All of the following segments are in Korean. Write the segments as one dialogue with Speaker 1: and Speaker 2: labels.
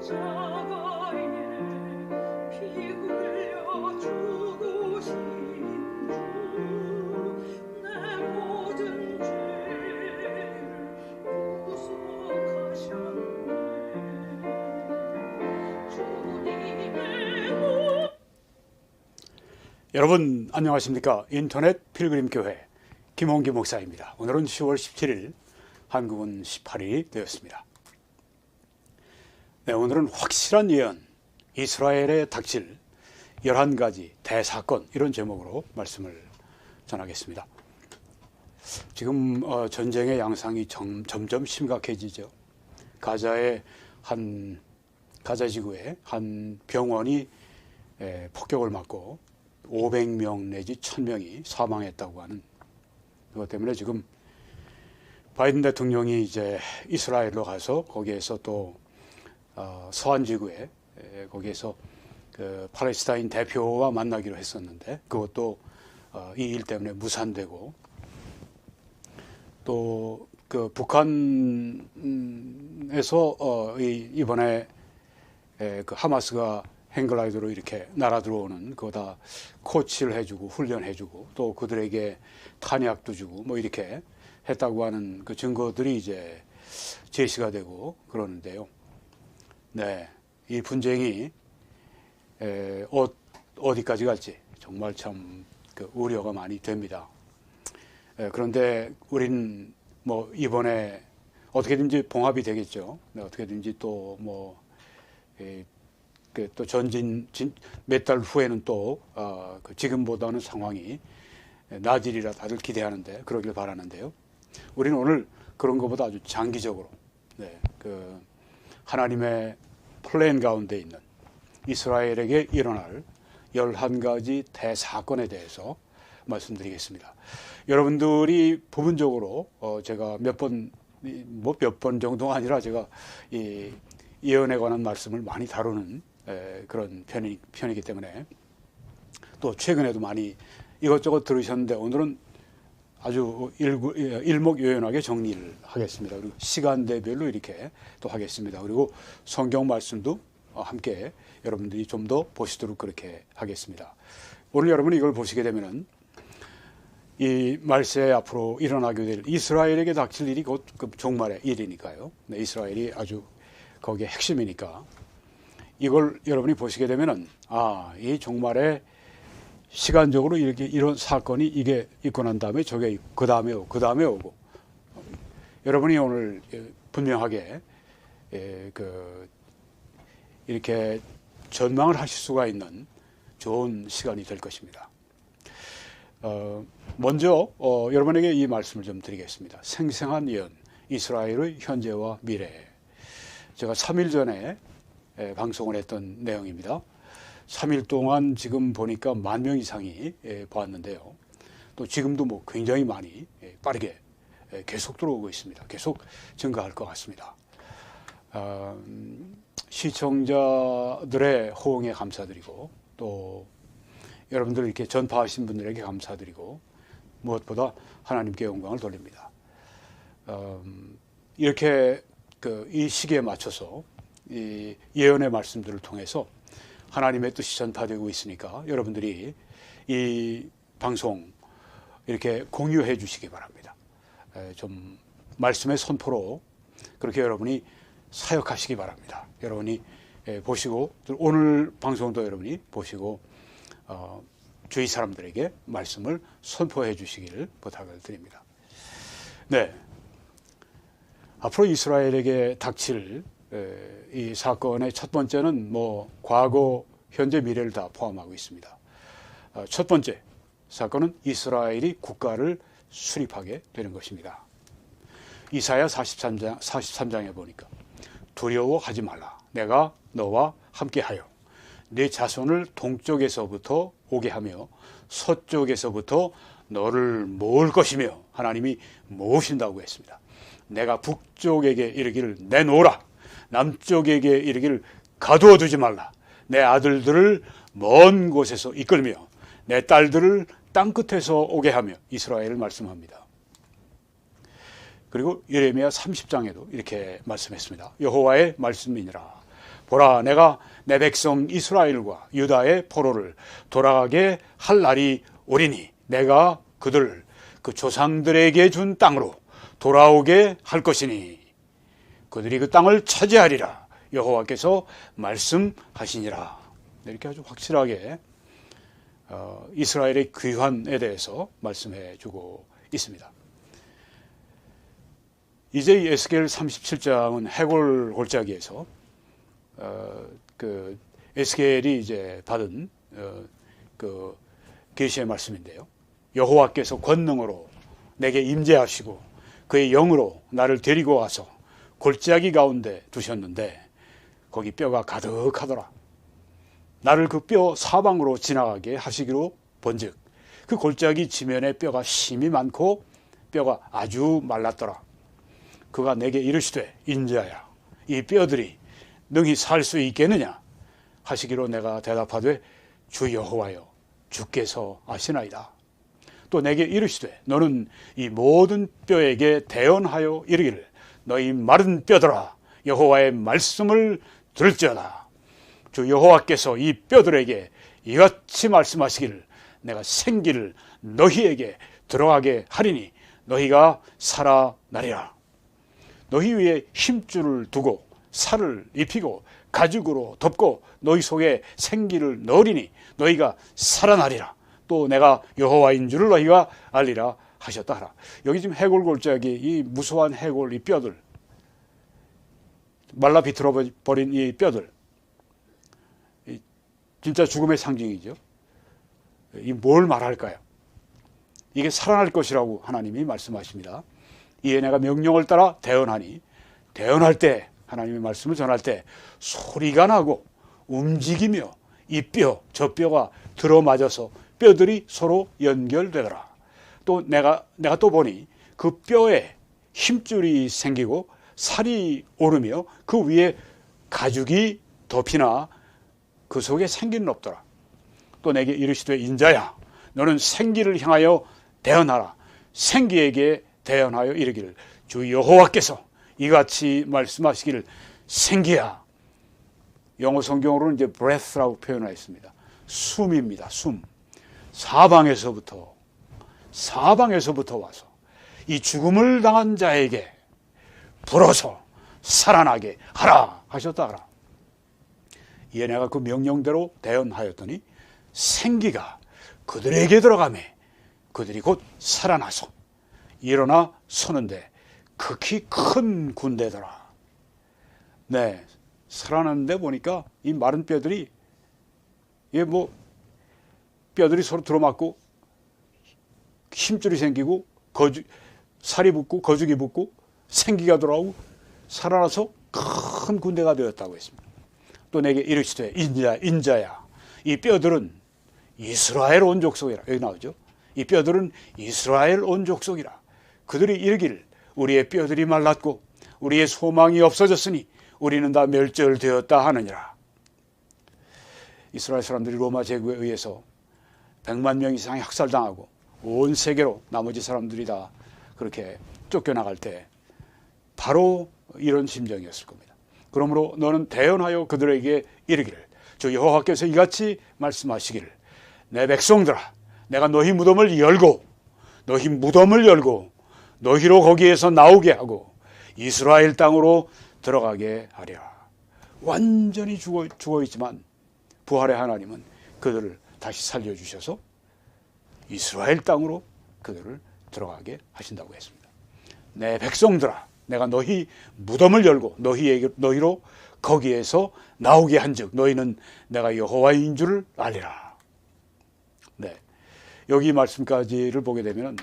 Speaker 1: 십자가에 피 흘려 죽으신 주, 내 모든 죄를 구속하셨네. 주님의
Speaker 2: 여러분 안녕하십니까? 인터넷 필그림교회 김홍기 목사입니다. 오늘은 10월 17일, 한국은 18일이 되었습니다. 네, 오늘은 확실한 예언, 이스라엘에 닥칠 11가지 대사건, 이런 제목으로 말씀을 전하겠습니다. 지금 전쟁의 양상이 점점 심각해지죠. 가자 지구의 한 병원이 폭격을 맞고 500명 내지 1000명이 사망했다고 하는, 그것 때문에 지금 바이든 대통령이 이제 이스라엘로 가서 거기에서 또 서한 지구에 거기에서 그 팔레스타인 대표와 만나기로 했었는데, 그것도 이 일 때문에 무산되고, 또 그 북한에서 이번에 그 하마스가 행글라이더로 이렇게 날아 들어오는 그거 다 코치를 해주고 훈련해주고 또 그들에게 탄약도 주고 뭐 이렇게 했다고 하는 그 증거들이 이제 제시가 되고 그러는데요. 네, 이 분쟁이 어디까지 갈지 정말 참 그 우려가 많이 됩니다. 그런데 우리는 뭐 이번에 어떻게든지 봉합이 되겠죠. 네, 어떻게든지 또 뭐 또 전진 몇 달 후에는 또 지금보다는 상황이 나아지리라 다들 기대하는데, 그러길 바라는데요. 우리는 오늘 그런 것보다 아주 장기적으로, 그 하나님의 플랜 가운데 있는 이스라엘에게 일어날 11가지 대사건에 대해서 말씀드리겠습니다. 여러분들이 부분적으로 제가 몇 번 정도가 아니라 제가 이 예언에 관한 말씀을 많이 다루는 그런 편이기 때문에, 또 최근에도 많이 이것저것 들으셨는데 오늘은 아주 일목요연하게 정리를 하겠습니다. 그리고 시간대별로 이렇게 또 하겠습니다. 그리고 성경 말씀도 함께 여러분들이 좀 더 보시도록 그렇게 하겠습니다. 오늘 여러분이 이걸 보시게 되면은 이 말세 앞으로 일어나게 될 이스라엘에게 닥칠 일이 곧 그 종말의 일이니까요. 네, 이스라엘이 아주 거기에 핵심이니까 이걸 여러분이 보시게 되면은 이 종말에 시간적으로 이렇게 이런 사건이 이게 있고 난 다음에 저게 그 다음에 오고 여러분이 오늘 분명하게 이렇게 전망을 하실 수가 있는 좋은 시간이 될 것입니다. 먼저 여러분에게 이 말씀을 좀 드리겠습니다. 생생한 예언, 이스라엘의 현재와 미래. 제가 3일 전에 방송을 했던 내용입니다. 3일 동안 지금 보니까 10,000명 이상이 보았는데요. 또 지금도 뭐 굉장히 많이 빠르게 계속 들어오고 있습니다. 계속 증가할 것 같습니다. 시청자들의 호응에 감사드리고, 또 여러분들 이렇게 전파하신 분들에게 감사드리고, 무엇보다 하나님께 영광을 돌립니다. 이렇게 이 시기에 맞춰서 이 예언의 말씀들을 통해서 하나님의 뜻이 전파되고 있으니까 여러분들이 이 방송 이렇게 공유해 주시기 바랍니다. 좀 말씀의 선포로 그렇게 여러분이 사역하시기 바랍니다. 여러분이 보시고, 오늘 방송도 여러분이 보시고 주위 사람들에게 말씀을 선포해 주시기를 부탁을 드립니다. 네, 앞으로 이스라엘에게 닥칠 이 사건의 첫 번째는 뭐 과거, 현재, 미래를 다 포함하고 있습니다. 첫 번째 사건은 이스라엘이 국가를 수립하게 되는 것입니다. 이사야 43장에 보니까 두려워하지 말라. 내가 너와 함께하여 네 자손을 동쪽에서부터 오게 하며 서쪽에서부터 너를 모을 것이며, 하나님이 모으신다고 했습니다. 내가 북쪽에게 이르기를 내놓으라. 남쪽에게 이르기를 가두어 두지 말라. 내 아들들을 먼 곳에서 이끌며 내 딸들을 땅끝에서 오게 하며, 이스라엘을 말씀합니다. 그리고 예레미야 30장에도 이렇게 말씀했습니다. 여호와의 말씀이니라. 보라, 내가 내 백성 이스라엘과 유다의 포로를 돌아가게 할 날이 오리니 내가 그들 그 조상들에게 준 땅으로 돌아오게 할 것이니 그들이 그 땅을 차지하리라 여호와께서 말씀하시니라. 이렇게 아주 확실하게 이스라엘의 귀환에 대해서 말씀해 주고 있습니다. 이제 에스겔 37장은 해골 골짜기에서 그 에스겔이 이제 받은 그 계시의 말씀인데요. 여호와께서 권능으로 내게 임재하시고 그의 영으로 나를 데리고 와서 골짜기 가운데 두셨는데 거기 뼈가 가득하더라. 나를 그 뼈 사방으로 지나가게 하시기로 본즉 그 골짜기 지면에 뼈가 심이 많고 뼈가 아주 말랐더라. 그가 내게 이르시되 인자야 이 뼈들이 능히 살 수 있겠느냐 하시기로 내가 대답하되 주 여호와여 주께서 아시나이다. 또 내게 이르시되 너는 이 모든 뼈에게 대언하여 이르기를 너희 마른 뼈들아 여호와의 말씀을 들을지어다. 주 여호와께서 이 뼈들에게 이같이 말씀하시기를 내가 생기를 너희에게 들어가게 하리니 너희가 살아나리라. 너희 위에 힘줄을 두고 살을 입히고 가죽으로 덮고 너희 속에 생기를 넣으리니 너희가 살아나리라. 또 내가 여호와인 줄을 너희가 알리라 하셨다 하라. 여기 지금 해골 골짜기 이 무수한 해골 이 뼈들 말라 비틀어 버린 이 뼈들 진짜 죽음의 상징이죠. 이 뭘 말할까요? 이게 살아날 것이라고 하나님이 말씀하십니다. 이에 내가 명령을 따라 대언하니 대언할 때 하나님의 말씀을 전할 때 소리가 나고 움직이며 이 뼈 저 뼈가 들어맞아서 뼈들이 서로 연결되더라. 또 내가 또 보니 그 뼈에 힘줄이 생기고 살이 오르며 그 위에 가죽이 덮이나 그 속에 생기는 없더라. 또 내게 이르시되 인자야 너는 생기를 향하여 대언하라. 생기에게 대언하여 이르기를 주 여호와께서 이같이 말씀하시기를 생기야. 영어 성경으로는 이제 breath라고 표현하였습니다. 숨입니다. 숨. 사방에서부터 와서 이 죽음을 당한 자에게 불어서 살아나게 하라 하셨다 하라. 이에 내가 그 명령대로 대언하였더니 생기가 그들에게 들어가매 그들이 곧 살아나서 일어나 서는데 극히 큰 군대더라. 네, 살아났는데 보니까 이 마른 뼈들이 이게 뭐 뼈들이 서로 들어맞고 힘줄이 생기고 살이 붙고 거죽이 붙고 생기가 돌아오고 살아나서 큰 군대가 되었다고 했습니다. 또 내게 이르시되 인자야 이 뼈들은 이스라엘 온 족속이라. 여기 나오죠. 이 뼈들은 이스라엘 온 족속이라. 그들이 이르기를 우리의 뼈들이 말랐고 우리의 소망이 없어졌으니 우리는 다 멸절되었다 하느니라. 이스라엘 사람들이 로마 제국에 의해서 100만 명 이상이 학살당하고 온 세계로 나머지 사람들이 다 그렇게 쫓겨나갈 때 바로 이런 심정이었을 겁니다. 그러므로 너는 대언하여 그들에게 이르기를 주 여호와께서 이같이 말씀하시기를 내 백성들아 내가 너희 무덤을 열고 너희로 거기에서 나오게 하고 이스라엘 땅으로 들어가게 하리라. 완전히 죽어 있지만 부활의 하나님은 그들을 다시 살려주셔서 이스라엘 땅으로 그들을 들어가게 하신다고 했습니다. 내 백성들아 내가 너희 무덤을 열고 너희로 거기에서 나오게 한즉 너희는 내가 여호와인 줄을 알리라. 네, 여기 말씀까지를 보게 되면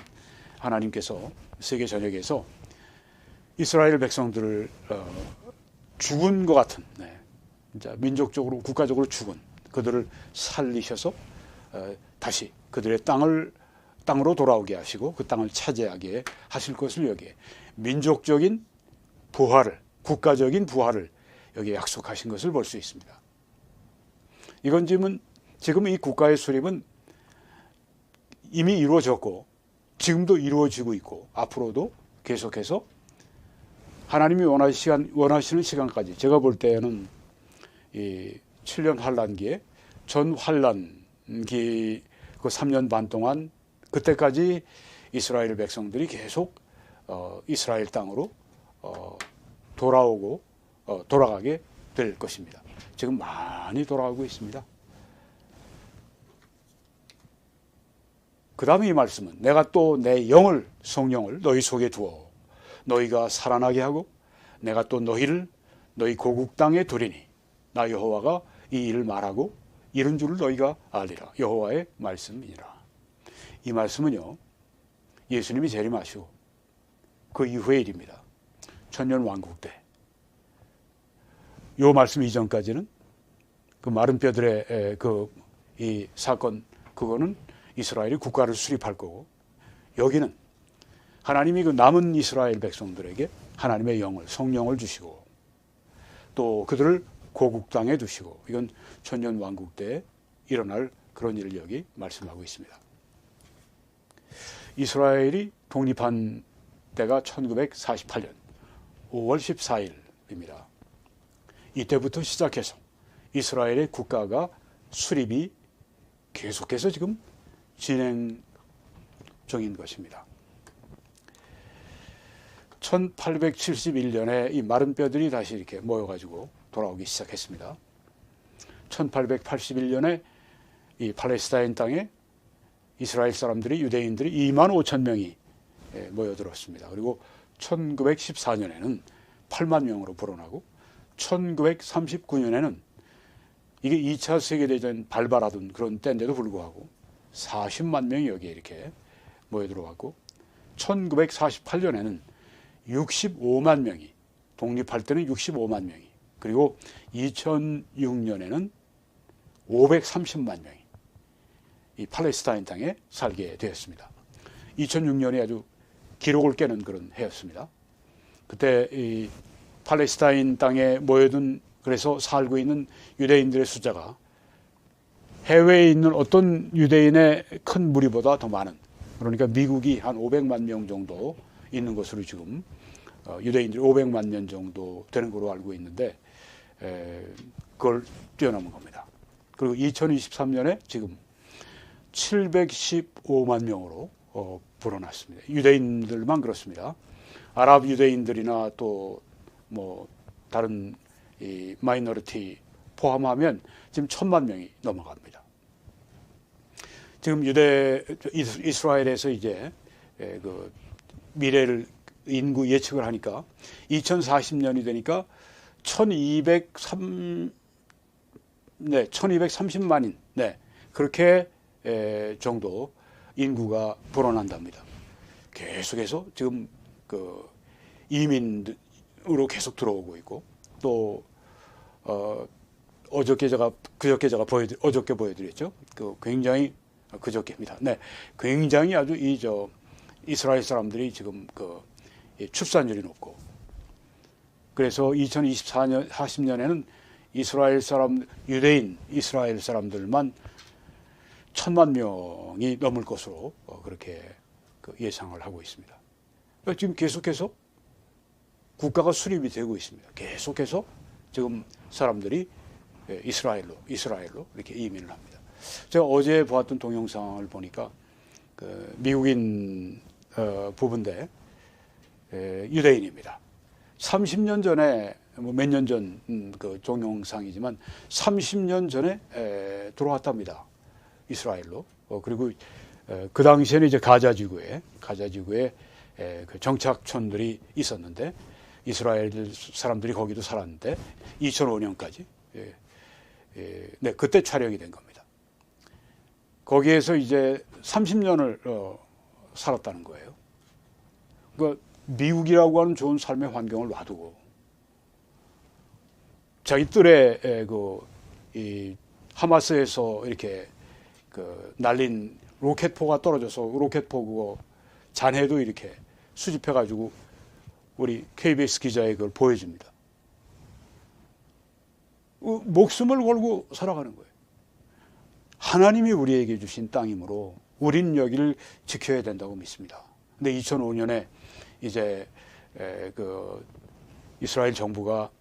Speaker 2: 하나님께서 세계 전역에서 이스라엘 백성들을 죽은 것 같은 진짜 민족적으로 국가적으로 죽은 그들을 살리셔서 다시 그들의 땅으로 돌아오게 하시고 그 땅을 차지하게 하실 것을 여기에 민족적인 부활을 국가적인 부활을 여기에 약속하신 것을 볼 수 있습니다. 이건 지금 이 국가의 수립은 이미 이루어졌고 지금도 이루어지고 있고 앞으로도 계속해서 하나님이 원하시는 시간까지 제가 볼 때는 이 7년 환란기에 전 환란기 그 3년 반 동안 그때까지 이스라엘 백성들이 계속 이스라엘 땅으로 돌아가게 될 것입니다. 지금 많이 돌아가고 있습니다. 그 다음에 이 말씀은 내가 또 내 영을 성령을 너희 속에 두어 너희가 살아나게 하고 내가 또 너희를 너희 고국 땅에 두리니 나 여호와가 이 일을 말하고 이런 줄을 너희가 알리라. 여호와의 말씀이니라. 이 말씀은요, 예수님이 재림하시고 그 이후의 일입니다. 천년 왕국 때. 요 말씀 이전까지는 그 마른 뼈들의 이 사건, 그거는 이스라엘이 국가를 수립할 거고, 여기는 하나님이 그 남은 이스라엘 백성들에게 하나님의 영을, 성령을 주시고 또 그들을 고국 땅에 두시고, 이건 천년 왕국 때에 일어날 그런 일을 여기 말씀하고 있습니다. 이스라엘이 독립한 때가 1948년 5월 14일입니다. 이때부터 시작해서 이스라엘의 국가가 수립이 계속해서 지금 진행 중인 것입니다. 1871년에 이 마른 뼈들이 다시 이렇게 모여가지고 돌아오기 시작했습니다. 1881년에 이 팔레스타인 땅에 이스라엘 사람들이, 유대인들이 2만 5천 명이 모여들었습니다. 그리고 1914년에는 8만 명으로 불어나고 1939년에는 이게 2차 세계대전 발발하던 그런 때인데도 불구하고 40만 명이 여기에 이렇게 모여들어왔고 1948년에는 65만 명이, 독립할 때는 65만 명이, 그리고 2006년에는 530만 명이 이 팔레스타인 땅에 살게 되었습니다. 2006년이 아주 기록을 깨는 그런 해였습니다. 그때 이 팔레스타인 땅에 모여든, 그래서 살고 있는 유대인들의 숫자가 해외에 있는 어떤 유대인의 큰 무리보다 더 많은, 그러니까 미국이 한 500만 명 정도 있는 것으로 지금 유대인들이 500만 명 정도 되는 걸로 알고 있는데 그걸 뛰어넘은 겁니다. 그리고 2023년에 지금 715만 명으로 불어났습니다. 유대인들만 그렇습니다. 아랍 유대인들이나 또 뭐 다른 이 마이너리티 포함하면 지금 1000만 명이 넘어갑니다. 지금 이스라엘에서 이제 그 미래를 인구 예측을 하니까 2040년이 되니까 1230만인, 그렇게 정도 인구가 불어난답니다. 계속해서 지금 그 이민으로 계속 들어오고 있고, 또 어저께 제가 보여드렸죠. 그 굉장히 그저께입니다. 굉장히 아주 이스라엘 사람들이 지금 그 출산율이 높고, 그래서 2024년 40년에는 유대인 이스라엘 사람들만 1000만 명이 넘을 것으로 그렇게 예상을 하고 있습니다. 그러니까 지금 계속해서 국가가 수립이 되고 있습니다. 계속해서 지금 사람들이 이스라엘로 이렇게 이민을 합니다. 제가 어제 보았던 동영상을 보니까 그 미국인 부부인데 유대인입니다. 30년 전에, 몇 년 전 그 동영상이지만 30년 전에 들어왔답니다. 이스라엘로. 그리고 그 당시에는 이제 가자 지구에 그 정착촌들이 있었는데 이스라엘 사람들이 거기도 살았는데 2005년까지 그때 촬영이 된 겁니다. 거기에서 이제 30년을 살았다는 거예요. 그러니까 미국이라고 하는 좋은 삶의 환경을 놔두고 자기 뜰에 이 하마스에서 이렇게 그 날린 로켓포가 떨어져서 로켓포 그거 잔해도 이렇게 수집해가지고 우리 KBS 기자에 그걸 보여줍니다. 목숨을 걸고 살아가는 거예요. 하나님이 우리에게 주신 땅이므로 우린 여기를 지켜야 된다고 믿습니다. 근데 2005년에 이제 그 이스라엘 정부가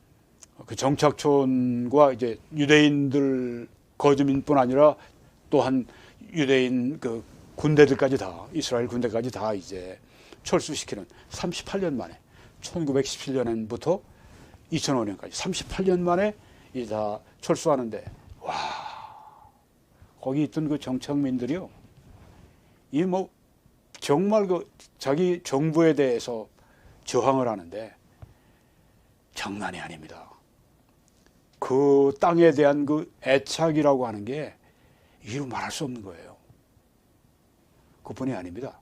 Speaker 2: 그 정착촌과 이제 유대인들 거주민뿐 아니라 또한 유대인 그 군대들까지 다, 이스라엘 군대까지 다 이제 철수시키는 38년 만에, 1917년부터 2005년까지 38년 만에 이제 다 철수하는데, 와, 거기 있던 그 정착민들이요, 이 뭐 정말 그 자기 정부에 대해서 저항을 하는데 장난이 아닙니다. 그 땅에 대한 그 애착이라고 하는 게 이루 말할 수 없는 거예요. 그뿐이 아닙니다.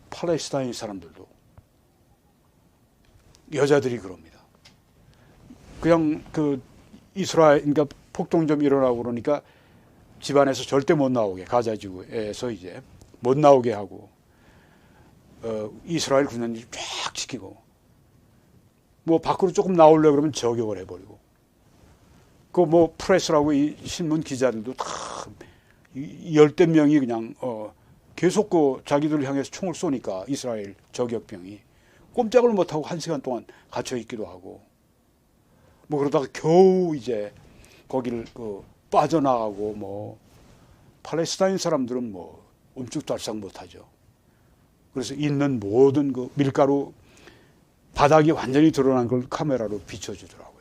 Speaker 2: 팔레스타인 사람들도, 여자들이 그럽니다. 그냥 그 이스라엘, 그러니까 폭동 좀 일어나고 그러니까 집안에서 절대 못 나오게, 가자지구에서 이제 못 나오게 하고, 이스라엘 군인들이 쫙 지키고, 뭐 밖으로 조금 나오려고 그러면 저격을 해버리고, 그 뭐 프레스라고 이 신문 기자들도 다 열댓 명이 그냥 계속 그 자기들 향해서 총을 쏘니까 이스라엘 저격병이 꼼짝을 못하고 1시간 동안 갇혀 있기도 하고, 뭐 그러다가 겨우 이제 거기를 그 빠져나가고, 뭐 팔레스타인 사람들은 뭐 움쭉달싹 못하죠. 그래서 있는 모든 그 밀가루 바닥이 완전히 드러난 걸 카메라로 비춰주더라고요.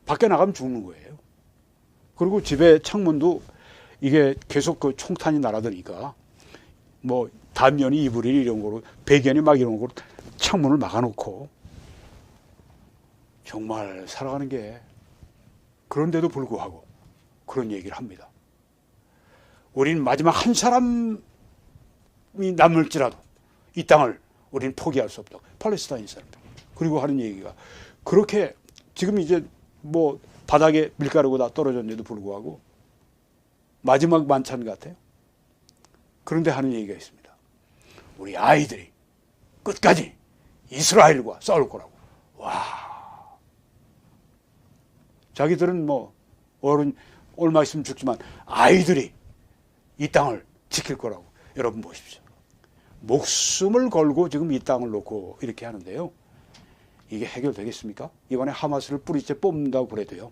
Speaker 2: 밖에 나가면 죽는 거예요. 그리고 집에 창문도 이게 계속 그 총탄이 날아드니까 뭐 단연이 이불이 이런 거로, 배견이 막 이런 거로 창문을 막아놓고 정말 살아가는 게, 그런데도 불구하고 그런 얘기를 합니다. 우린 마지막 한 사람이 남을지라도 이 땅을 우리는 포기할 수 없다. 팔레스타인 사람들. 그리고 하는 얘기가, 그렇게 지금 이제 뭐 바닥에 밀가루가 다 떨어졌는데도 불구하고 마지막 만찬 같아요. 그런데 하는 얘기가 있습니다. 우리 아이들이 끝까지 이스라엘과 싸울 거라고. 와. 자기들은 뭐 어른 얼마 있으면 죽지만 아이들이 이 땅을 지킬 거라고. 여러분 보십시오. 목숨을 걸고 지금 이 땅을 놓고 이렇게 하는데요. 이게 해결되겠습니까? 이번에 하마스를 뿌리째 뽑는다고 그래도요,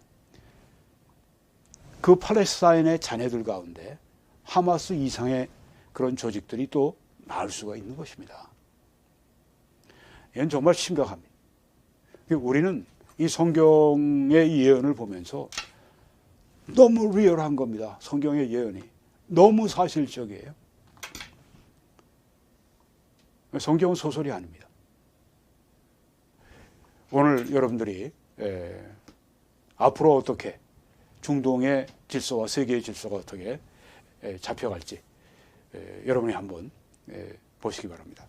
Speaker 2: 그 팔레스타인의 자녀들 가운데 하마스 이상의 그런 조직들이 또 나올 수가 있는 것입니다. 이건 정말 심각합니다. 우리는 이 성경의 예언을 보면서 너무 리얼한 겁니다. 성경의 예언이 너무 사실적이에요. 성경은 소설이 아닙니다. 오늘 여러분들이 앞으로 어떻게 중동의 질서와 세계의 질서가 어떻게 잡혀갈지 여러분이 한번 보시기 바랍니다.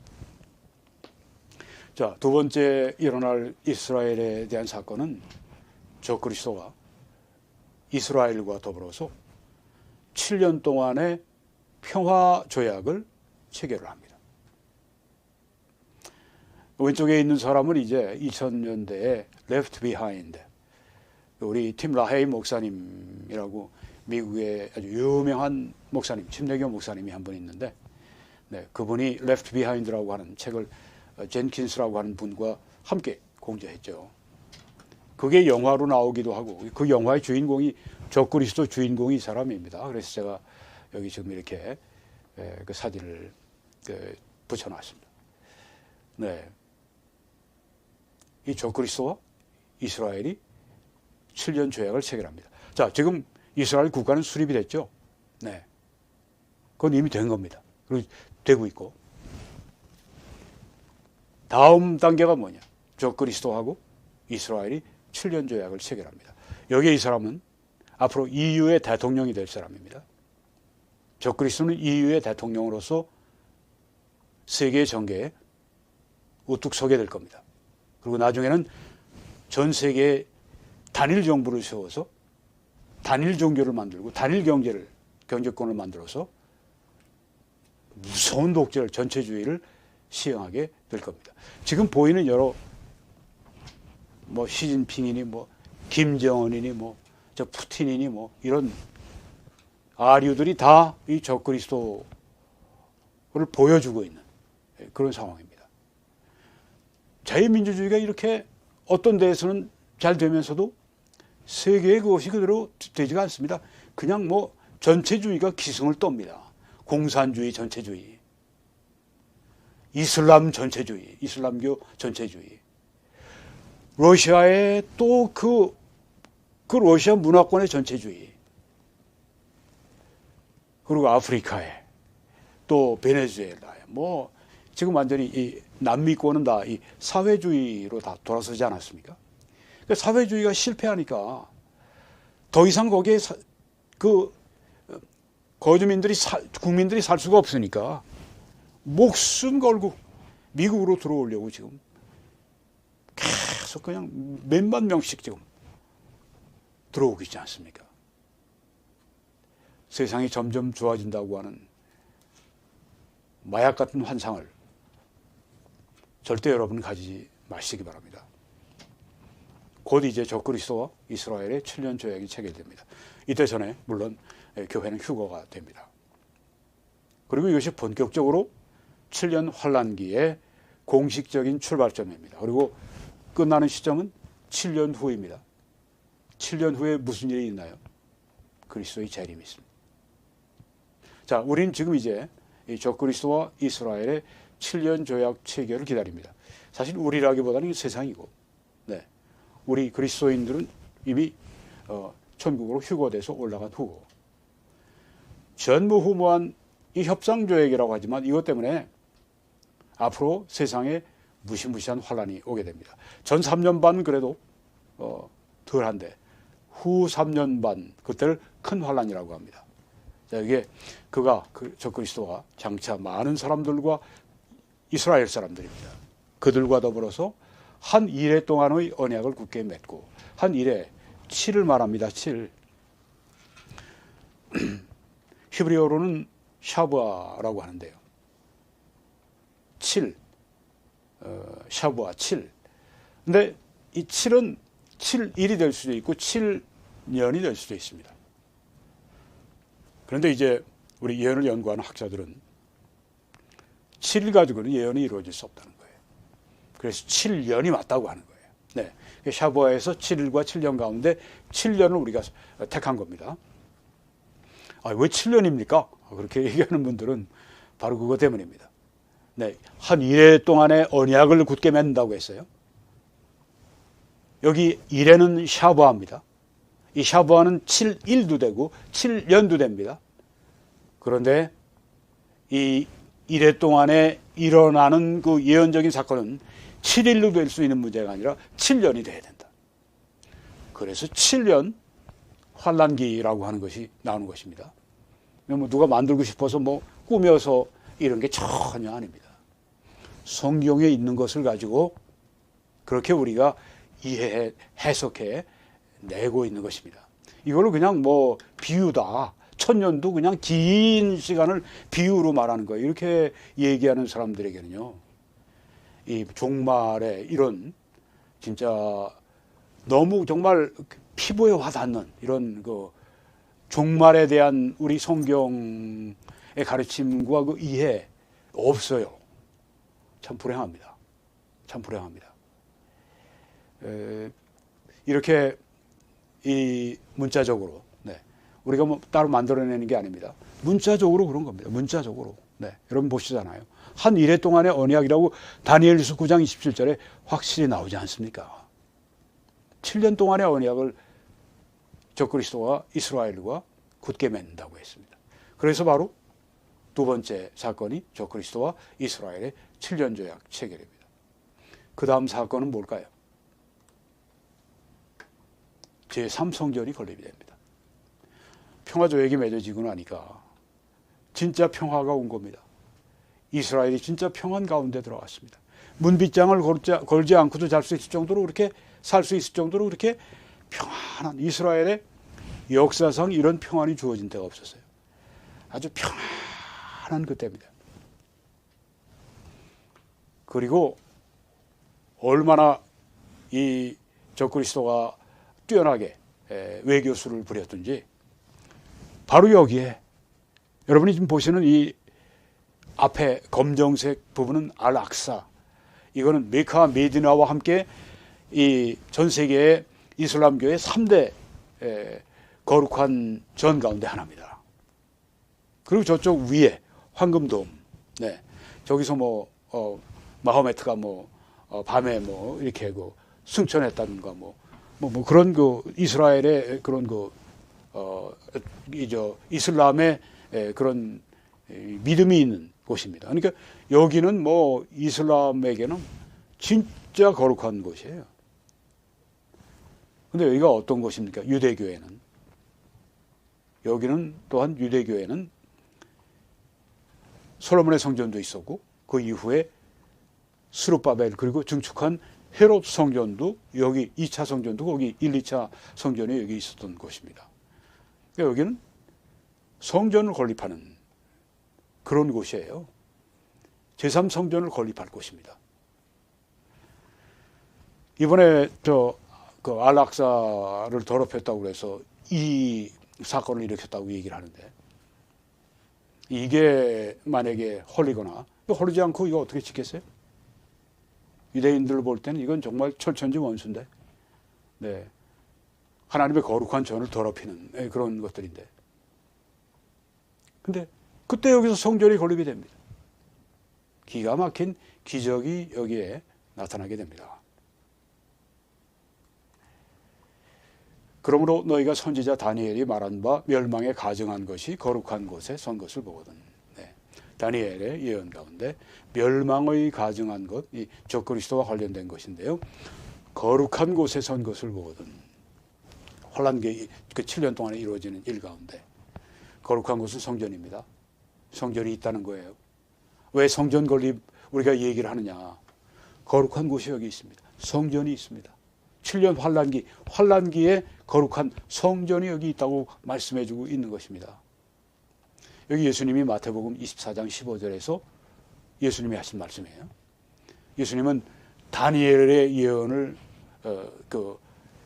Speaker 2: 자, 두 번째 일어날 이스라엘에 대한 사건은 적그리스도가 이스라엘과 더불어서 7년 동안의 평화 조약을 체결을 합니다. 왼쪽에 있는 사람은 이제 2000년대에 Left Behind, 우리 팀 라헤이 목사님이라고 미국의 아주 유명한 목사님, 침례교 목사님이 한 분 있는데, 네, 그분이 Left Behind라고 하는 책을 젠킨스라고 하는 분과 함께 공저했죠. 그게 영화로 나오기도 하고, 그 영화의 주인공이 적그리스도 주인공이 이 사람입니다. 그래서 제가 여기 지금 이렇게 그 사진을 붙여놨습니다. 네, 이 적그리스도와 이스라엘이 7년 조약을 체결합니다. 자, 지금 이스라엘 국가는 수립이 됐죠. 네, 그건 이미 된 겁니다. 그리고 되고 있고, 다음 단계가 뭐냐? 적그리스도하고 이스라엘이 7년 조약을 체결합니다. 여기에 이 사람은 앞으로 EU의 대통령이 될 사람입니다. 적그리스도는 EU의 대통령으로서 세계의 정계에 우뚝 서게 될 겁니다. 그리고 나중에는 전 세계에 단일 정부를 세워서 단일 종교를 만들고 단일 경제권을 만들어서 무서운 독재를, 전체주의를 시행하게 될 겁니다. 지금 보이는 여러 뭐 시진핑이니 뭐 김정은이니 뭐 저 푸틴이니 뭐 이런 아류들이 다 이 적그리스도를 보여주고 있는 그런 상황입니다. 자유민주주의가 이렇게 어떤 데에서는 잘 되면서도 세계의 그것이 그대로 되지가 않습니다. 그냥 뭐 전체주의가 기승을 떱니다. 공산주의 전체주의, 이슬람 전체주의, 이슬람교 전체주의, 러시아의 또 그 러시아 문화권의 전체주의, 그리고 아프리카에 또 베네수엘라에 뭐 지금 완전히 이 남미권은 다 이 사회주의로 다 돌아서지 않았습니까? 그러니까 사회주의가 실패하니까 더 이상 거기에 국민들이 살 수가 없으니까 목숨 걸고 미국으로 들어오려고 지금 계속 그냥 몇만 명씩 지금 들어오고 있지 않습니까? 세상이 점점 좋아진다고 하는 마약 같은 환상을 절대 여러분 가지지 마시기 바랍니다. 곧 이제 적그리스도와 이스라엘의 7년 조약이 체결됩니다. 이때 전에 물론 교회는 휴거가 됩니다. 그리고 이것이 본격적으로 7년 환란기의 공식적인 출발점입니다. 그리고 끝나는 시점은 7년 후입니다. 7년 후에 무슨 일이 있나요? 그리스도의 재림이 있습니다. 자, 우리는 지금 이제 이 적그리스도와 이스라엘의 7년 조약 체결을 기다립니다. 사실 우리라기보다는 세상이고, 네, 우리 그리스도인들은 이미 천국으로 휴거돼서 올라간 후고, 전무후무한 이 협상조약이라고 하지만 이것 때문에 앞으로 세상에 무시무시한 환란이 오게 됩니다. 전 3년 반 그래도 덜한데 후 3년 반 그때를 큰 환란이라고 합니다. 자, 이게 적그리스도가 장차 많은 사람들과 이스라엘 사람들입니다. 그들과 더불어서 한 이래 동안의 언약을 굳게 맺고, 한 이래 7을 말합니다. 7. 히브리어로는 샤부아라고 하는데요. 7. 샤부아 7. 근데 이 7은 7일이 될 수도 있고 7년이 될 수도 있습니다. 그런데 이제 우리 예언을 연구하는 학자들은 7일 가지고는 예언이 이루어질 수 없다는 거예요. 그래서 7년이 맞다고 하는 거예요. 네. 샤부아에서 7일과 7년 가운데 7년을 우리가 택한 겁니다. 왜 7년입니까? 그렇게 얘기하는 분들은 바로 그것 때문입니다. 네. 한 이래 동안의 언약을 굳게 맺는다고 했어요. 여기 이래는 샤부아입니다. 이 샤부아는 7일도 되고 7년도 됩니다. 그런데 이 이래 동안에 일어나는 그 예언적인 사건은 7일로 될 수 있는 문제가 아니라 7년이 돼야 된다. 그래서 7년 환란기라고 하는 것이 나오는 것입니다. 뭐 누가 만들고 싶어서 뭐 꾸며서 이런 게 전혀 아닙니다. 성경에 있는 것을 가지고 그렇게 우리가 해석해 내고 있는 것입니다. 이걸로 그냥 뭐 비유다, 천년도 그냥 긴 시간을 비유로 말하는 거예요. 이렇게 얘기하는 사람들에게는요, 이 종말에 이런 진짜 너무 정말 피부에 와닿는 이런 그 종말에 대한 우리 성경의 가르침과 그 이해 없어요. 참 불행합니다. 참 불행합니다. 이렇게 이 문자적으로, 네, 우리가 뭐 따로 만들어내는 게 아닙니다. 문자적으로 그런 겁니다. 문자적으로. 네, 여러분 보시잖아요. 한 이래 동안의 언약이라고 다니엘서 9장 27절에 확실히 나오지 않습니까? 7년 동안의 언약을 적그리스도와 이스라엘과 굳게 맺는다고 했습니다. 그래서 바로 두 번째 사건이 적그리스도와 이스라엘의 7년 조약 체결입니다. 그 다음 사건은 뭘까요? 제3성전이 건립이 됩니다. 평화조약이 맺어지고 나니까 진짜 평화가 온 겁니다. 이스라엘이 진짜 평안 가운데 들어갔습니다. 문빗장을 걸지 않고도 잘 수 있을 정도로 그렇게 살 수 있을 정도로 그렇게 평안한, 이스라엘의 역사상 이런 평안이 주어진 데가 없었어요. 아주 평안한 그때입니다. 그리고 얼마나 이 적그리스도가 뛰어나게 외교수를 부렸든지 바로 여기에 여러분이 지금 보시는 이 앞에 검정색 부분은 알악사, 이거는 메카 메디나와 함께 이 전 세계에 이슬람교의 3대 거룩한 전 가운데 하나입니다. 그리고 저쪽 위에 황금돔, 네, 저기서 뭐 마호메트가 밤에 이렇게 승천했다든가 그런 이스라엘의 그런 이슬람의 그런 믿음이 있는 곳입니다. 그러니까 여기는 이슬람에게는 진짜 거룩한 곳이에요. 근데 여기가 어떤 곳입니까? 유대교회는. 여기는 또한 유대교회는 솔로몬의 성전도 있었고 그 이후에 스룹바벨 그리고 증축한 헤롯 성전도 여기 2차 성전도 거기 1, 2차 성전이 여기 있었던 곳입니다. 그러니까 여기는 성전을 건립하는 그런 곳이에요. 제3성전을 건립할 곳입니다. 이번에 알락사를 더럽혔다고 그래서 이 사건을 일으켰다고 얘기를 하는데 이게 만약에 헐리거나 헐리지 않고 이거 어떻게 지켰어요? 유대인들 볼 때는 이건 정말 철천지 원수인데, 네, 하나님의 거룩한 전을 더럽히는 그런 것들인데, 근데 그때 여기서 성전이 건립이 됩니다. 기가 막힌 기적이 여기에 나타나게 됩니다. 그러므로 너희가 선지자 다니엘이 말한 바 멸망에 가증한 것이 거룩한 곳에 선 것을 보거든. 네. 다니엘의 예언 가운데 멸망의 가증한 것, 이 적그리스도와 관련된 것인데요. 거룩한 곳에 선 것을 보거든. 환란기 그 7년 동안에 이루어지는 일 가운데 거룩한 곳은 성전입니다. 성전이 있다는 거예요. 왜 성전 건립 우리가 얘기를 하느냐? 거룩한 곳이 여기 있습니다. 성전이 있습니다. 7년 환란기에 거룩한 성전이 여기 있다고 말씀해주고 있는 것입니다. 여기 예수님이 마태복음 24장 15절에서 예수님이 하신 말씀이에요. 예수님은 다니엘의 예언을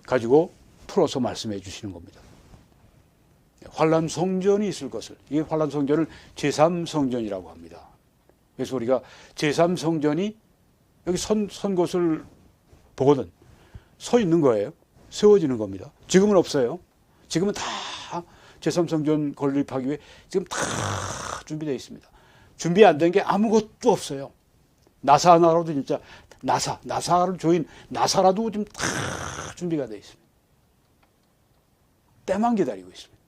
Speaker 2: 가지고 풀어서 말씀해 주시는 겁니다. 환란 성전이 있을 것을, 이 환란 성전을 제3성전이라고 합니다. 그래서 우리가 제3성전이 여기 선 곳을 보거든 서 있는 거예요. 세워지는 겁니다. 지금은 없어요. 지금은 다 제3성전 건립하기 위해 지금 다 준비되어 있습니다. 준비 안 된 게 아무것도 없어요. 나사 하나라도 진짜 나사를 조인 나사라도 지금 다 준비가 되어 있습니다. 때만 기다리고 있습니다.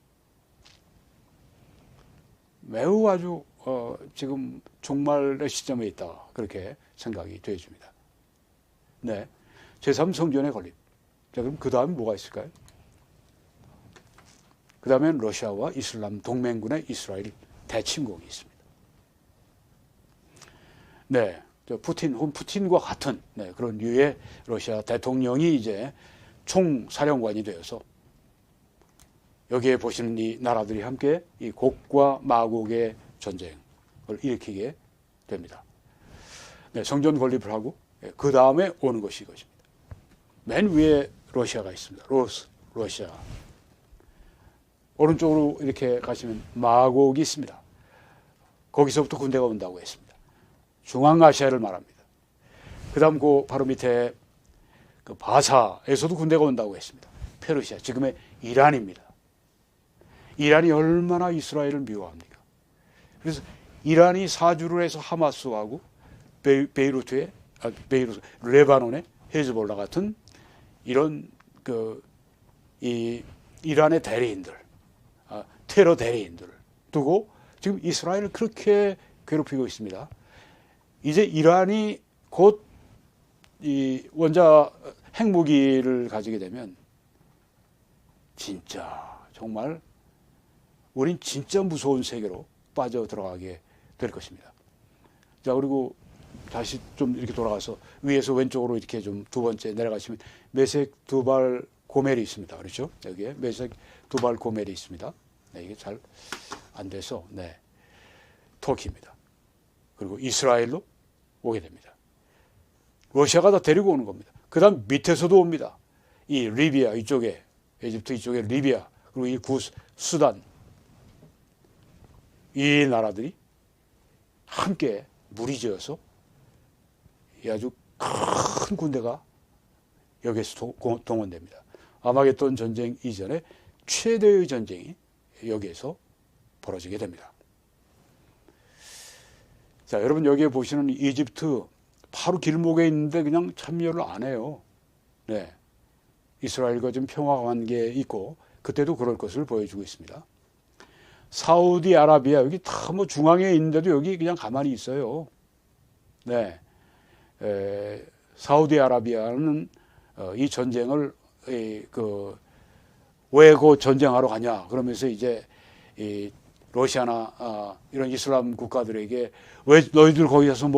Speaker 2: 매우 아주 지금 종말의 시점에 있다 그렇게 생각이 되어집니다. 네, 제3성전의 건립. 자, 그럼 그 다음에 뭐가 있을까요? 그 다음엔 러시아와 이슬람 동맹군의 이스라엘 대침공이 있습니다. 네, 푸틴과 같은 그런 류의 러시아 대통령이 이제 총사령관이 되어서 여기에 보시는 이 나라들이 함께 이 곡과 마곡의 전쟁을 일으키게 됩니다. 네, 성전 건립을 하고 그 다음에 오는 것이 이것입니다. 맨 위에 러시아가 있습니다. 러시아. 오른쪽으로 이렇게 가시면 마곡이 있습니다. 거기서부터 군대가 온다고 했습니다. 중앙아시아를 말합니다. 그 다음 바로 밑에 그 바사에서도 군대가 온다고 했습니다. 페르시아, 지금의 이란입니다. 이란이 얼마나 이스라엘을 미워합니까? 그래서 이란이 사주를 해서 하마스하고 레바논의 헤즈볼라 같은 이런 이 이란의 대리인들, 테러 대리인들을 두고 지금 이스라엘을 그렇게 괴롭히고 있습니다. 이제 이란이 곧 이 원자 핵무기를 가지게 되면 진짜 정말 우린 진짜 무서운 세계로 빠져 들어가게 될 것입니다. 자, 그리고 다시 좀 이렇게 돌아가서 위에서 왼쪽으로 이렇게 좀 두 번째 내려가시면 메색 두발 고멜이 있습니다. 그렇죠? 여기에 메색 두발 고멜이 있습니다. 네, 이게 잘 안 돼서, 네. 터키입니다. 그리고 이스라엘로 오게 됩니다. 러시아가 다 데리고 오는 겁니다. 그 다음 밑에서도 옵니다. 이 리비아 이쪽에, 에집트 이쪽에 리비아, 그리고 이 수단, 이 나라들이 함께 무리지어서 이 아주 큰 군대가 여기에서 동원됩니다. 아마겟돈 전쟁 이전에 최대의 전쟁이 여기에서 벌어지게 됩니다. 자, 여러분 여기에 보시는 이집트 바로 길목에 있는데 그냥 참여를 안 해요. 네. 이스라엘과 좀 평화 관계에 있고 그때도 그럴 것을 보여주고 있습니다. 사우디아라비아 여기 다 뭐 중앙에 있는데도 여기 그냥 가만히 있어요. 네. 사우디아라비아는 이 전쟁을 왜 그 전쟁하러 가냐 그러면서 이제 이 러시아나 이런 이슬람 국가들에게 왜 너희들 거기 가서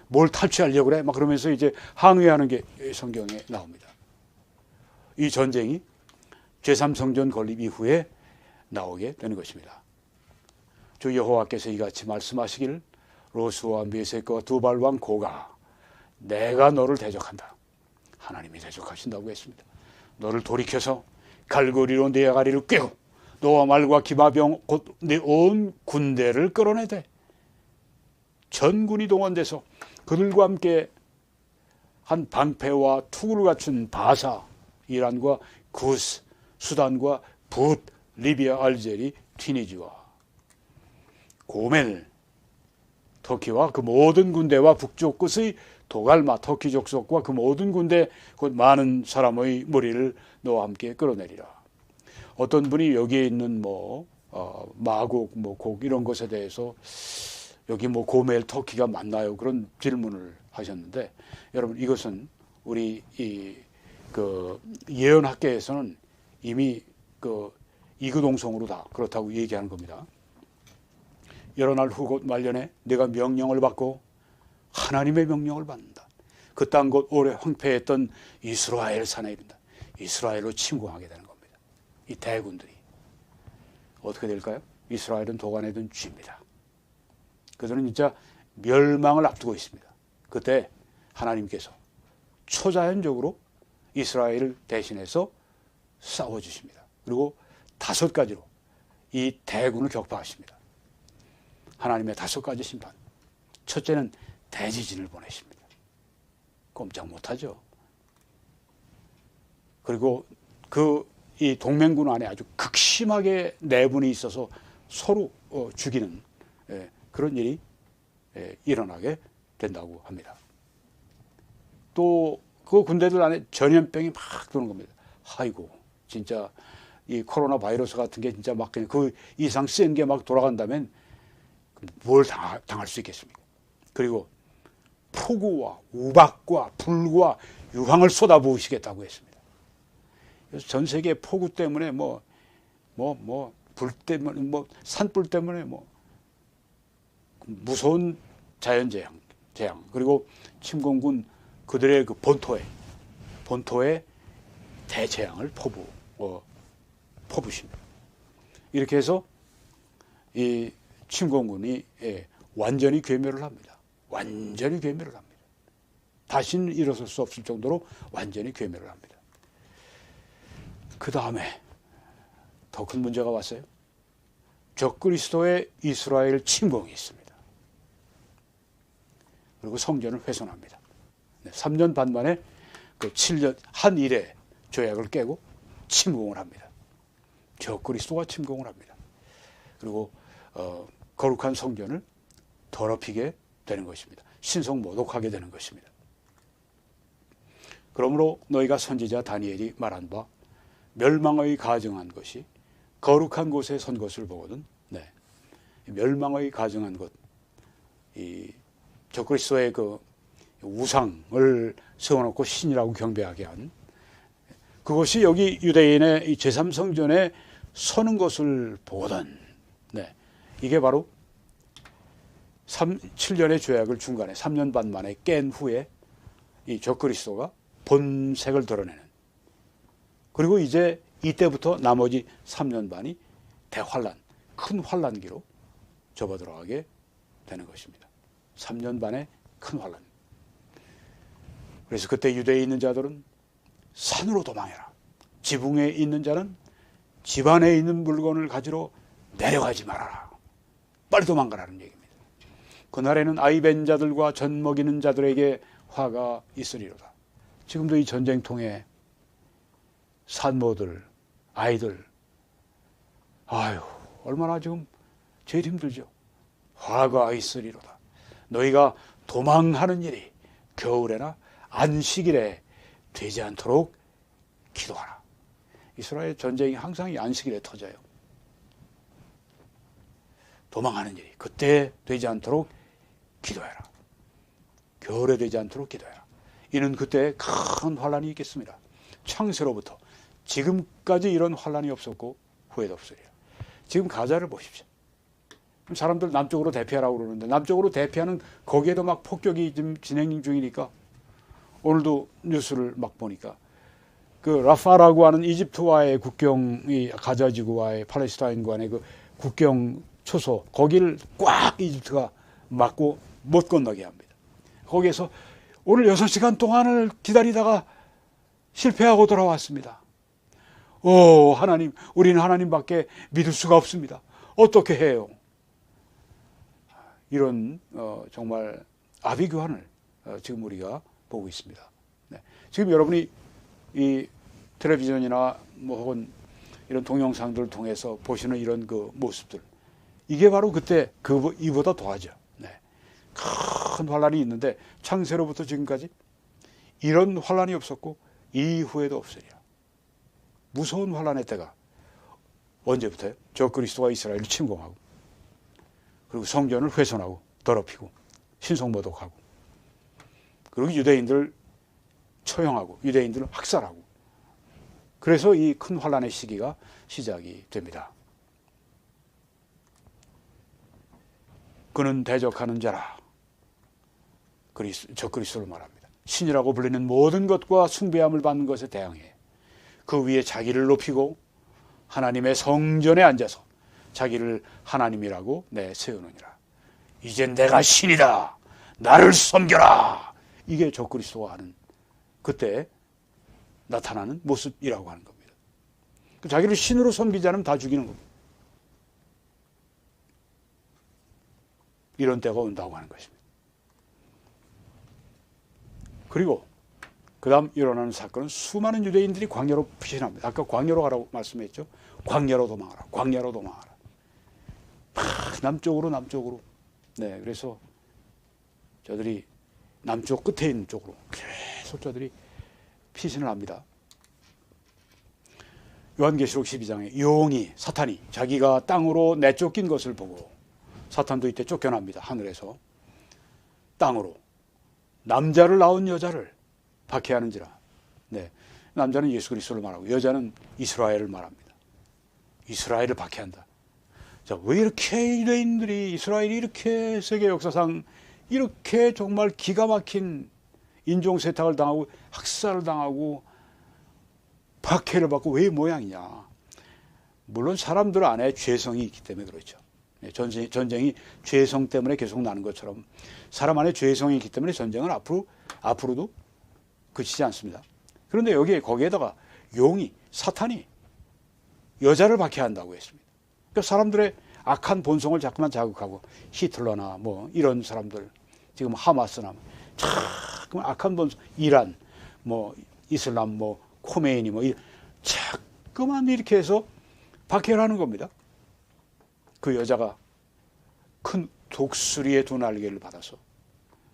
Speaker 2: 뭘 탈취하려고 그래? 막 그러면서 이제 항의하는 게 성경에 나옵니다. 이 전쟁이 제3성전 건립 이후에 나오게 되는 것입니다. 주 여호와께서 이같이 말씀하시기를 로스와 메섹과 두발 왕 고가 내가 너를 대적한다. 하나님이 대적하신다고 했습니다. 너를 돌이켜서 갈고리로 네 아가리를 꿰고 너와 말과 기마병 곧 네 온 군대를 끌어내되 전군이 동원돼서 그들과 함께 한 방패와 투구를 갖춘 바사, 이란과 구스, 수단과 붓, 리비아, 알제리, 튀니지와 고멜, 터키와 그 모든 군대와 북쪽 끝의 도갈마, 터키 족속과 그 모든 군대 곧 많은 사람의 무리를 너와 함께 끌어내리라. 어떤 분이 여기에 있는 마곡, 곡 이런 것에 대해서 여기 고멜, 터키가 맞나요? 그런 질문을 하셨는데 여러분 이것은 우리 그 예언학계에서는 이미 그 이구동성으로 다 그렇다고 얘기하는 겁니다. 여러 날 후 곧 말년에 내가 명령을 받고 하나님의 명령을 받는다. 그 땅 곧 오래 황폐했던 이스라엘 산에 이른다. 이스라엘로 침공하게 되는 겁니다. 이 대군들이 어떻게 될까요? 이스라엘은 도관에 든 쥐입니다. 그들은 진짜 멸망을 앞두고 있습니다. 그때 하나님께서 초자연적으로 이스라엘을 대신해서 싸워주십니다. 그리고 5가지로 이 대군을 격파하십니다. 하나님의 5가지 심판. 첫째는 대지진을 보내십니다. 꼼짝 못하죠. 그리고 이 동맹군 안에 아주 극심하게 내분이 있어서 서로 죽이는 그런 일이 일어나게 된다고 합니다. 또 그 군대들 안에 전염병이 막 도는 겁니다. 아이고 진짜 이 코로나 바이러스 같은 게 진짜 막 그 이상 센 게 막 돌아간다면 뭘 당할 수 있겠습니까? 그리고 폭우와 우박과 불과 유황을 쏟아부으시겠다고 했습니다. 그래서 전 세계 폭우 때문에 불 때문에 산불 때문에 무서운 자연재앙 그리고 침공군 그들의 그 본토에 대재앙을 퍼부십니다. 이렇게 해서 이 침공군이 완전히 괴멸을 합니다. 완전히 괴멸을 합니다. 다시는 일어설 수 없을 정도로 완전히 괴멸을 합니다. 그 다음에 더 큰 문제가 왔어요. 적그리스도의 이스라엘 침공이 있습니다. 그리고 성전을 훼손합니다. 3년 반 만에 그 7년 한 일의 조약을 깨고 침공을 합니다. 적그리스도가 침공을 합니다. 그리고 거룩한 성전을 더럽히게 되는 것입니다. 신성 모독하게 되는 것입니다. 그러므로 너희가 선지자 다니엘이 말한 바 멸망의 가증한 것이 거룩한 곳에 선 것을 보거든. 멸망의 가증한 것, 이 적그리스도의 그 우상을 세워놓고 신이라고 경배하게 한 그것이 여기 유대인의 이 제3성전에 서는 것을 보거든. 이게 바로 7년의 조약을 중간에 3년 반 만에 깬 후에 이 적그리스도가 본색을 드러내는, 그리고 이제 이때부터 나머지 3년 반이 대환란, 큰 환란기로 접어들어가게 되는 것입니다. 3년 반의 큰 환란. 그래서 그때 유대에 있는 자들은 산으로 도망해라. 지붕에 있는 자는 집 안에 있는 물건을 가지러 내려가지 말아라. 빨리 도망가라는 얘기입니다. 그날에는 아이 벤 자들과 젖 먹이는 자들에게 화가 있으리로다. 지금도 이 전쟁통에 산모들, 아이들, 아유, 얼마나 지금 제일 힘들죠. 화가 있으리로다. 너희가 도망하는 일이 겨울에나 안식일에 되지 않도록 기도하라. 이스라엘 전쟁이 항상 이 안식일에 터져요. 도망하는 일이 그때 되지 않도록 기도해라. 겨울에 되지 않도록 기도해라. 이는 그때 큰 환란이 있겠습니다. 창세로부터 지금까지 이런 환란이 없었고 후에도 없으리라. 지금 가자를 보십시오. 사람들 남쪽으로 대피하라고 그러는데 남쪽으로 대피하는 거기에도 막 폭격이 지금 진행 중이니까 오늘도 뉴스를 막 보니까 그 라파라고 하는 이집트와의 국경이 가자지구와의 팔레스타인 간의 그 국경 초소 거기를 꽉 이집트가 막고 못 건너게 합니다. 거기에서 오늘 6시간 동안을 기다리다가 실패하고 돌아왔습니다. 오, 하나님, 우리는 하나님밖에 믿을 수가 없습니다. 어떻게 해요? 이런 정말 아비규환을 지금 우리가 보고 있습니다. 네. 지금 여러분이 이 텔레비전이나 뭐 혹은 이런 동영상들을 통해서 보시는 이런 그 모습들, 이게 바로 그때 이보다 더하죠. 네. 큰 환란이 있는데 창세로부터 지금까지 이런 환란이 없었고 이후에도 없으리라. 무서운 환란의 때가 언제부터요? 적그리스도가 이스라엘을 침공하고 그리고 성전을 훼손하고 더럽히고 신성모독하고 그리고 유대인들을 처형하고 유대인들을 학살하고 그래서 이 큰 환란의 시기가 시작이 됩니다. 그는 대적하는 자라. 적그리스도를 말합니다. 신이라고 불리는 모든 것과 숭배함을 받는 것에 대항해 그 위에 자기를 높이고 하나님의 성전에 앉아서 자기를 하나님이라고 내세우느니라. 이젠 내가 신이다. 나를 섬겨라. 이게 적그리스도가 하는 그때 나타나는 모습이라고 하는 겁니다. 자기를 신으로 섬기지 않으면 다 죽이는 겁니다. 이런 때가 온다고 하는 것입니다. 그리고 그 다음 일어나는 사건은 수많은 유대인들이 광야로 피신합니다. 아까 광야로 가라고 말씀했죠. 광야로 도망하라. 광야로 도망하라. 남쪽으로. 네, 그래서 저들이 남쪽 끝에 있는 쪽으로 계속 저들이 피신을 합니다. 요한계시록 12장에 용이 사탄이 자기가 땅으로 내쫓긴 것을 보고 사탄도 이때 쫓겨납니다. 하늘에서 땅으로 남자를 낳은 여자를 박해하는지라. 네, 남자는 예수 그리스도를 말하고 여자는 이스라엘을 말합니다. 이스라엘을 박해한다. 자, 왜 이렇게 유대인들이 이스라엘이 이렇게 세계 역사상 이렇게 정말 기가 막힌 인종 세탁을 당하고 학살을 당하고 박해를 받고 왜 이 모양이냐. 물론 사람들 안에 죄성이 있기 때문에 그렇죠. 전쟁이 죄성 때문에 계속 나는 것처럼 사람 안에 죄성이 있기 때문에 전쟁은 앞으로도 그치지 않습니다. 그런데 거기에다가 용이 사탄이 여자를 박해한다고 했습니다. 그러니까 사람들의 악한 본성을 자꾸만 자극하고 히틀러나 뭐 이런 사람들 지금 하마스나 자꾸만 악한 본성 이란 뭐 이슬람 뭐 코메이니 뭐 자꾸만 이렇게 해서 박해를 하는 겁니다. 그 여자가 큰 독수리의 두 날개를 받아서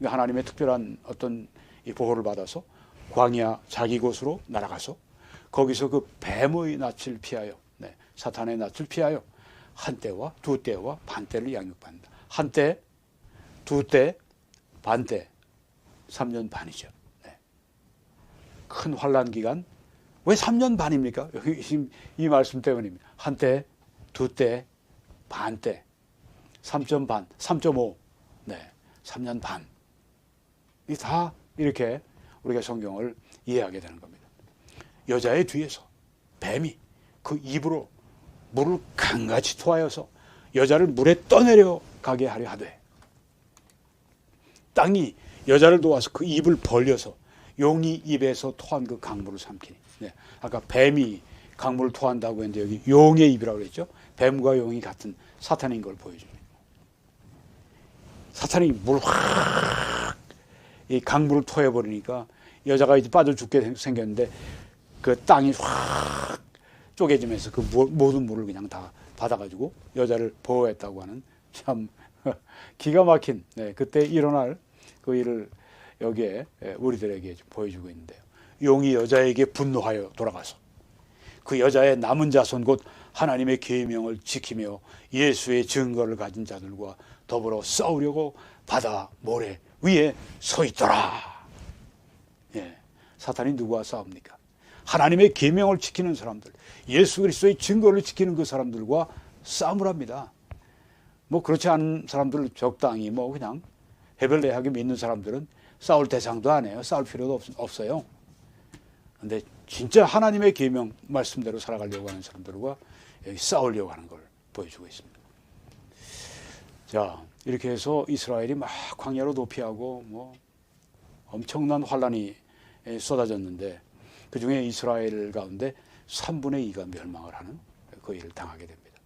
Speaker 2: 하나님의 특별한 어떤 보호를 받아서 광야 자기 곳으로 날아가서 거기서 그 뱀의 낯을 피하여 사탄의 낯을 피하여 한 때와 두 때와 반 때를 양육받는다. 한 때, 두 때, 반 때, 3년 반이죠. 큰 환란 기간. 왜 3년 반입니까? 이 말씀 때문입니다. 한 때, 두 때, 반 때, 3점 반, 3.5, 3년 반. 이 다 이렇게 우리가 성경을 이해하게 되는 겁니다. 여자의 뒤에서 뱀이 그 입으로 물을 강같이 토하여서 여자를 물에 떠내려 가게 하려 하되 땅이 여자를 도와서 그 입을 벌려서 용이 입에서 토한 그 강물을 삼키니. 아까 뱀이 강물을 토한다고 했는데 여기 용의 입이라고 그랬죠. 뱀과 용이 같은 사탄인 걸 보여줍니다. 사탄이 이 강물을 토해버리니까 여자가 이제 빠져 죽게 생겼는데 그 땅이 확 쪼개지면서 그 모든 물을 그냥 다 받아가지고 여자를 보호했다고 하는 참 기가 막힌 그때 일어날 그 일을 여기에 우리들에게 보여주고 있는데요. 용이 여자에게 분노하여 돌아가서 그 여자의 남은 자손 곧 하나님의 계명을 지키며 예수의 증거를 가진 자들과 더불어 싸우려고 바다 모래 위에 서 있더라. 예, 사탄이 누구와 싸웁니까? 하나님의 계명을 지키는 사람들, 예수 그리스도의 증거를 지키는 그 사람들과 싸움을 합니다. 뭐 그렇지 않은 사람들 적당히 뭐 그냥 해별대하게 믿는 사람들은 싸울 대상도 아니에요. 싸울 필요도 없어요. 근데 진짜 하나님의 계명 말씀대로 살아가려고 하는 사람들과 여기 싸우려고 하는 걸 보여주고 있습니다. 자, 이렇게 해서 이스라엘이 막 광야로 도피하고 뭐 엄청난 환란이 쏟아졌는데 그 중에 이스라엘 가운데 3분의 2가 멸망을 하는 그 일을 당하게 됩니다.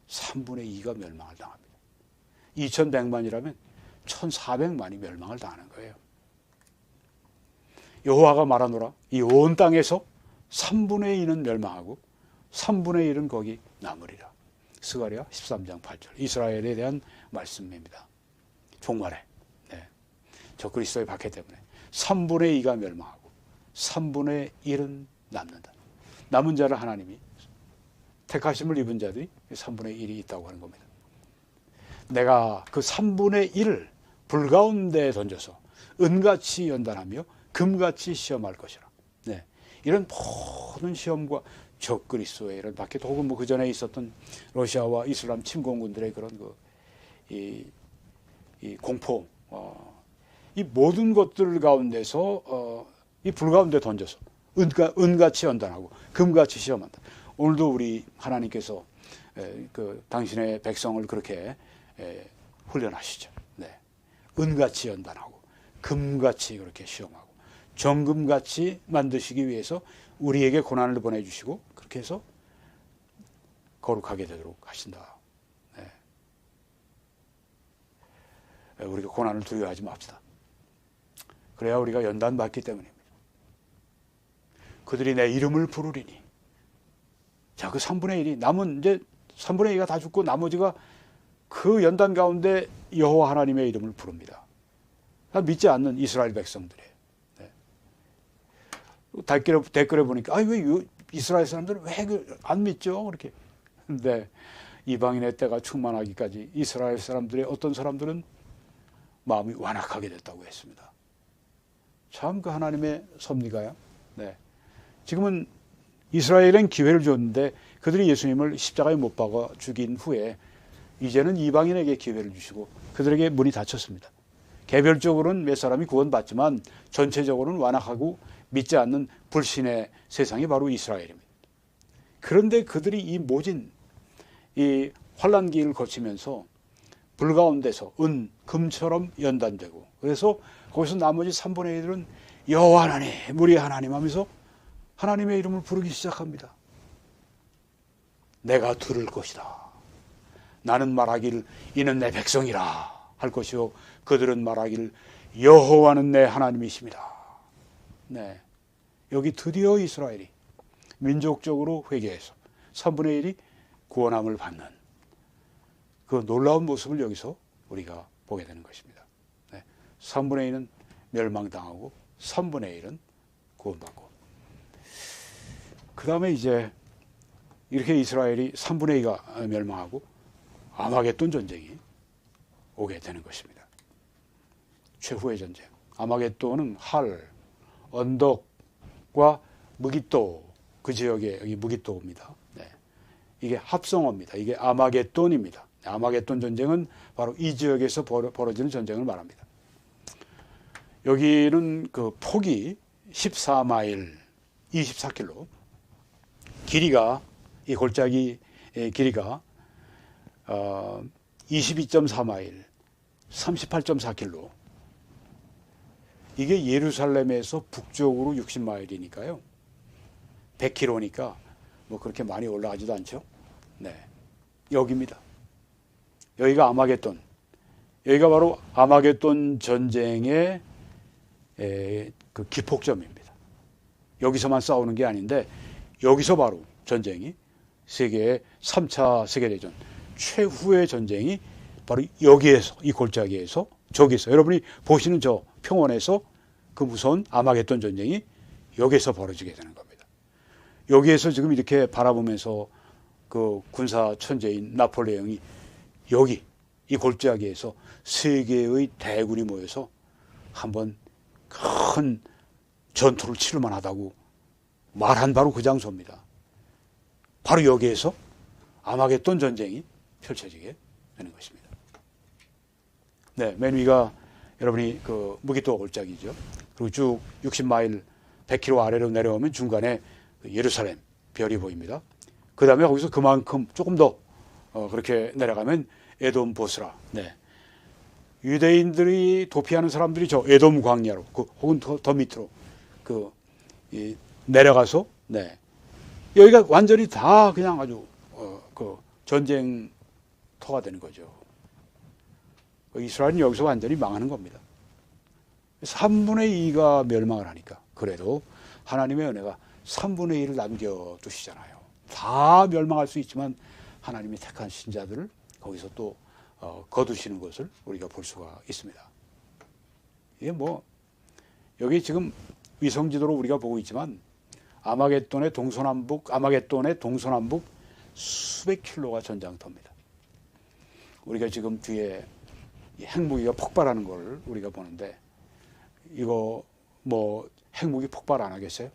Speaker 2: 3분의 2가 멸망을 당합니다. 2100만이라면 1400만이 멸망을 당하는 거예요. 여호와가 말하노라 이 온 땅에서 3분의 2는 멸망하고 3분의 1은 거기 남으리라. 스가랴 13장 8절 이스라엘에 대한 말씀입니다. 종말에 적그리스도의 박해 때문에 3분의 2가 멸망하고 3분의 1은 남는다. 남은 자를 하나님이 택하심을 입은 자들이 3분의 1이 있다고 하는 겁니다. 내가 그 3분의 1을 불 가운데 던져서 은같이 연단하며 금같이 시험할 것이라. 이런 모든 시험과 적그리스도의 이런 밖에 혹은 뭐 그 전에 있었던 러시아와 이슬람 침공군들의 그런 이 공포, 이 모든 것들 가운데서 이 불 가운데 던져서 은같이 연단하고 금같이 시험한다. 오늘도 우리 하나님께서 그 당신의 백성을 그렇게 훈련하시죠. 은같이 연단하고 금같이 그렇게 시험하고 정금같이 만드시기 위해서 우리에게 고난을 보내주시고 그렇게 해서 거룩하게 되도록 하신다. 우리가 고난을 두려워하지 맙시다. 그래야 우리가 연단받기 때문입니다. 그들이 내 이름을 부르리니. 자, 그 3분의 1이 남은 이제 3분의 2가 다 죽고 나머지가 그 연단 가운데 여호와 하나님의 이름을 부릅니다. 믿지 않는 이스라엘 백성들이에요. 댓글에 보니까 왜 이스라엘 사람들은 왜 안 믿죠? 그렇게. 근데 이방인의 때가 충만하기까지 이스라엘 사람들의 어떤 사람들은 마음이 완악하게 됐다고 했습니다. 참 그 하나님의 섭리가요. 지금은 이스라엘엔 기회를 줬는데 그들이 예수님을 십자가에 못 박아 죽인 후에 이제는 이방인에게 기회를 주시고 그들에게 문이 닫혔습니다. 개별적으로는 몇 사람이 구원받지만 전체적으로는 완악하고 믿지 않는 불신의 세상이 바로 이스라엘입니다. 그런데 그들이 이 모진 이 환난기를 거치면서 불 가운데서 은, 금처럼 연단되고 그래서 거기서 나머지 3분의 1은 여호와 하나님, 우리 하나님 하면서 하나님의 이름을 부르기 시작합니다. 내가 들을 것이다. 나는 말하기를 이는 내 백성이라 할 것이요 그들은 말하기를 여호와는 내 하나님이십니다. 여기 드디어 이스라엘이 민족적으로 회개해서 3분의 1이 구원함을 받는 그 놀라운 모습을 여기서 우리가 보게 되는 것입니다. 3분의 1은 멸망당하고 3분의 1은 구원받고 그 다음에 이제 이렇게 이스라엘이 3분의 2가 멸망하고 아마겟돈 전쟁이 오게 되는 것입니다. 최후의 전쟁. 아마겟돈은 활, 언덕과 무기또 그 지역에 여기 무기또입니다. 이게 합성어입니다. 이게 아마겟돈입니다. 아마겟돈 전쟁은 바로 이 지역에서 벌어지는 전쟁을 말합니다. 여기는 그 폭이 14마일 24km, 길이가 이 골짜기 길이가 22.4마일 38.4km. 이게 예루살렘에서 북쪽으로 60마일이니까요. 100km니까 뭐 그렇게 많이 올라가지도 않죠. 여기입니다. 여기가 아마겟돈. 여기가 바로 아마겟돈 전쟁의 그 기폭점입니다. 여기서만 싸우는 게 아닌데 여기서 바로 전쟁이 세계의 3차 세계대전 최후의 전쟁이 바로 여기에서 이 골짜기에서 저기서 여러분이 보시는 저 평원에서 그 무서운 아마겟돈 전쟁이 여기에서 벌어지게 되는 겁니다. 여기에서 지금 이렇게 바라보면서 그 군사 천재인 나폴레옹이 여기 이 골짜기에서 세계의 대군이 모여서 한번 큰 전투를 치를만 하다고 말한 바로 그 장소입니다. 바로 여기에서 아마겟돈 전쟁이 펼쳐지게 되는 것입니다. 네, 맨 위가 여러분이 그 무기토 골짜기죠. 그리고 쭉 60마일 100km 아래로 내려오면 중간에 예루살렘 별이 보입니다. 그 다음에 거기서 그만큼 조금 더 그렇게 내려가면 에돔 보스라. 네. 유대인들이 도피하는 사람들이 저 에돔 광야로 혹은 더 밑으로 내려가서 네. 여기가 완전히 다 그냥 아주 그 전쟁터가 되는 거죠. 이스라엘은 여기서 완전히 망하는 겁니다. 3분의 2가 멸망을 하니까 그래도 하나님의 은혜가 3분의 1을 남겨두시잖아요. 다 멸망할 수 있지만 하나님이 택한 신자들을 거기서 또 거두시는 것을 우리가 볼 수가 있습니다. 이게 뭐 여기 지금 위성지도로 우리가 보고 있지만 아마겟돈의 동서남북 수백 킬로가 전장터입니다. 우리가 지금 뒤에 핵무기가 폭발하는 걸 우리가 보는데 이거 뭐 핵무기 폭발 안 하겠어요?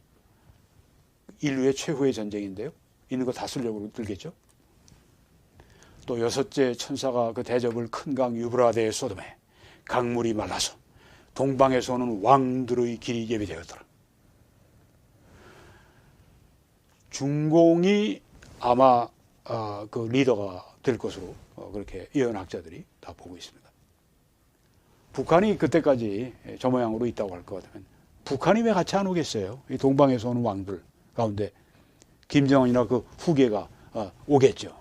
Speaker 2: 인류의 최후의 전쟁인데요. 있는 거 다 쓰려고 들겠죠. 또 여섯째 천사가 그 대접을 큰 강 유브라데에 쏟음에 강물이 말라서 동방에서 오는 왕들의 길이 예비되었더라. 중공이 아마 그 리더가 될 것으로 그렇게 예언학자들이 다 보고 있습니다. 북한이 그때까지 저 모양으로 있다고 할 것 같으면 북한이 왜 같이 안 오겠어요? 이 동방에서 오는 왕들 가운데 김정은이나 그 후계가 오겠죠.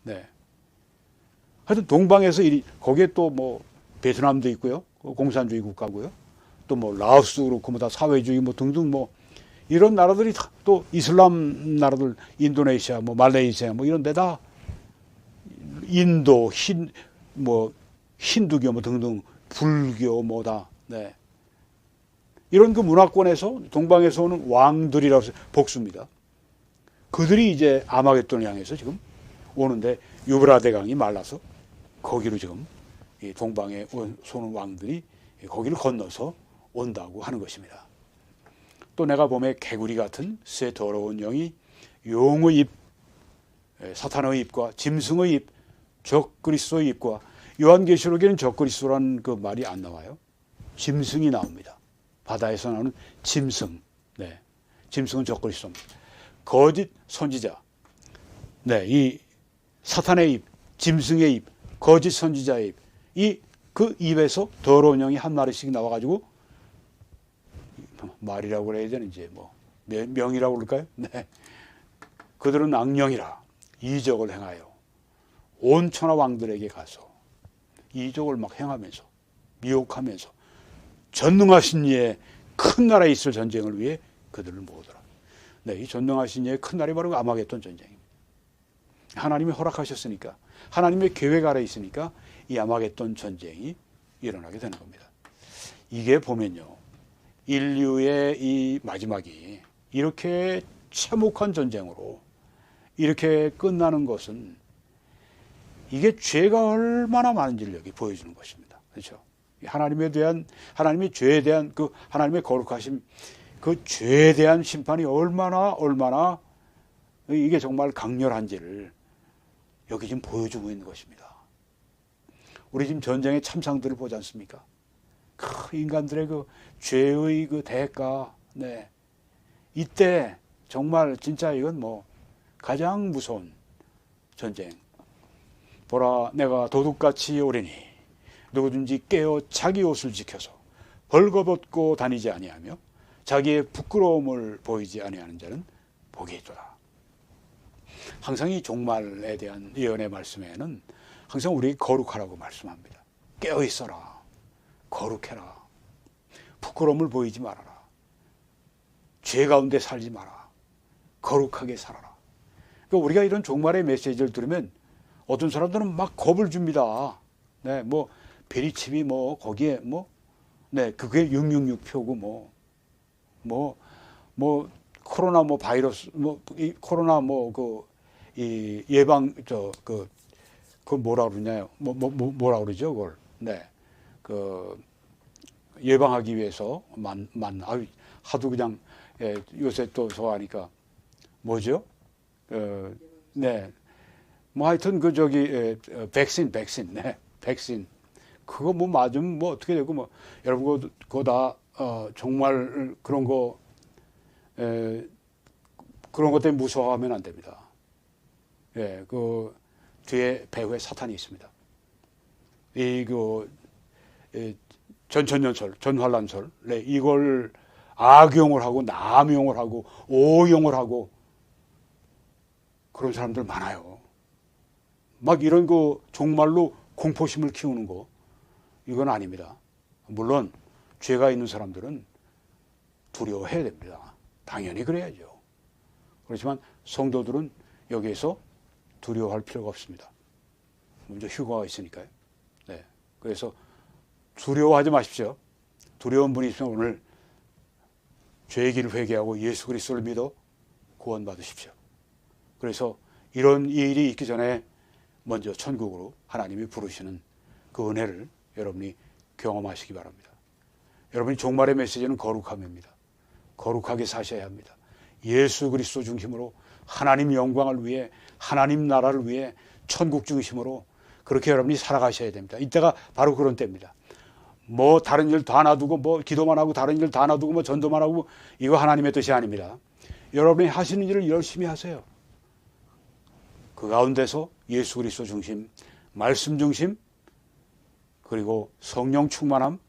Speaker 2: 네. 하여튼 동방에서 거기에 또 뭐 베트남도 있고요, 공산주의 국가고요, 또 뭐 라오스도 그렇고 뭐 다 사회주의 뭐 등등 뭐 이런 나라들이 또 이슬람 나라들 인도네시아 뭐 말레이시아 뭐 이런 데다 인도 힌두교 뭐 등등 불교 뭐다 네. 이런 그 문화권에서 동방에서 오는 왕들이라고 해서 복수입니다. 그들이 이제 아마겟돈을 향해서 지금 오는데 유브라데 강이 말라서 거기로 지금 이 동방에 오는 왕들이 거기를 건너서 온다고 하는 것입니다. 또 내가 봄에 개구리 같은 새 더러운 영이 용의 입, 사탄의 입과 짐승의 입, 적그리스도의 입과 요한계시록에는 적그리스도라는 그 말이 안 나와요. 짐승이 나옵니다. 바다에서 나오는 짐승. 네. 짐승은 적그리스도입니다. 거짓 선지자. 네. 이 사탄의 입, 짐승의 입, 거짓 선지자의 입. 그 입에서 더러운 영이 한 마리씩 나와가지고 말이라고 그래야 되는지 뭐 명이라고 그럴까요? 네. 그들은 악령이라 이적을 행하여 온 천하 왕들에게 가서 이적을 막 행하면서 미혹하면서 전능하신 이의 큰 나라에 있을 전쟁을 위해 그들을 모으더라. 네, 이 전능하신 이의 큰 날이 바로 아마겟돈 전쟁입니다. 하나님이 허락하셨으니까 하나님의 계획 아래 있으니까 이 아마겟돈 전쟁이 일어나게 되는 겁니다. 이게 보면요, 인류의 이 마지막이 이렇게 참혹한 전쟁으로 이렇게 끝나는 것은 이게 죄가 얼마나 많은지를 여기 보여주는 것입니다. 그렇죠? 하나님의 죄에 대한 그 하나님의 거룩하심, 그 죄에 대한 심판이 얼마나 이게 정말 강렬한지를 여기 지금 보여주고 있는 것입니다. 우리 지금 전쟁의 참상들을 보지 않습니까? 그 인간들의 그 죄의 그 대가, 네. 이때 정말 진짜 이건 뭐 가장 무서운 전쟁. 보라, 내가 도둑같이 오리니 누구든지 깨어 자기 옷을 지켜서 벌거벗고 다니지 아니하며 자기의 부끄러움을 보이지 아니하는 자는 복이 있도다. 항상 이 종말에 대한 예언의 말씀에는 항상 우리에게 거룩하라고 말씀합니다. 깨어 있어라. 거룩해라. 부끄러움을 보이지 말아라. 죄 가운데 살지 마라. 거룩하게 살아라. 그러니까 우리가 이런 종말의 메시지를 들으면 어떤 사람들은 막 겁을 줍니다. 네, 뭐 베리칩이 뭐 거기에 뭐 네, 그게 666표고 뭐 코로나 뭐 바이러스 뭐 이 코로나 뭐 이 예방 그 뭐라 그러냐요? 뭐라 그러죠, 그걸? 네. 그 예방하기 위해서 하도 그냥 요새 또 좋아하니까 뭐죠? 네. 뭐 하여튼 그 백신, 네. 백신. 그거 뭐 맞으면 뭐 어떻게 되고 뭐 여러분 그거 다 정말 그런 거 때문에 무서워하면 안 됩니다. 예, 그 뒤에 배후에 사탄이 있습니다. 전천년설, 전환란설, 네, 이걸 악용을 하고 남용을 하고 오용을 하고 그런 사람들 많아요. 막 이런 거 정말로 공포심을 키우는 거 이건 아닙니다. 물론 죄가 있는 사람들은 두려워해야 됩니다. 당연히 그래야죠. 그렇지만 성도들은 여기에서 두려워할 필요가 없습니다. 먼저 휴가가 있으니까요. 네. 그래서 두려워하지 마십시오. 두려운 분이 있으면 오늘 죄의 길을 회개하고 예수 그리스도를 믿어 구원받으십시오. 그래서 이런 일이 있기 전에 먼저 천국으로 하나님이 부르시는 그 은혜를 여러분이 경험하시기 바랍니다. 여러분이 종말의 메시지는 거룩함입니다. 거룩하게 사셔야 합니다. 예수 그리스도 중심으로 하나님 영광을 위해 하나님 나라를 위해 천국 중심으로 그렇게 여러분이 살아가셔야 됩니다. 이때가 바로 그런 때입니다. 뭐 다른 일 다 놔두고 뭐 기도만 하고 다른 일 다 놔두고 뭐 전도만 하고 이거 하나님의 뜻이 아닙니다. 여러분이 하시는 일을 열심히 하세요. 그 가운데서 예수 그리스도 중심, 말씀 중심, 그리고 성령 충만함,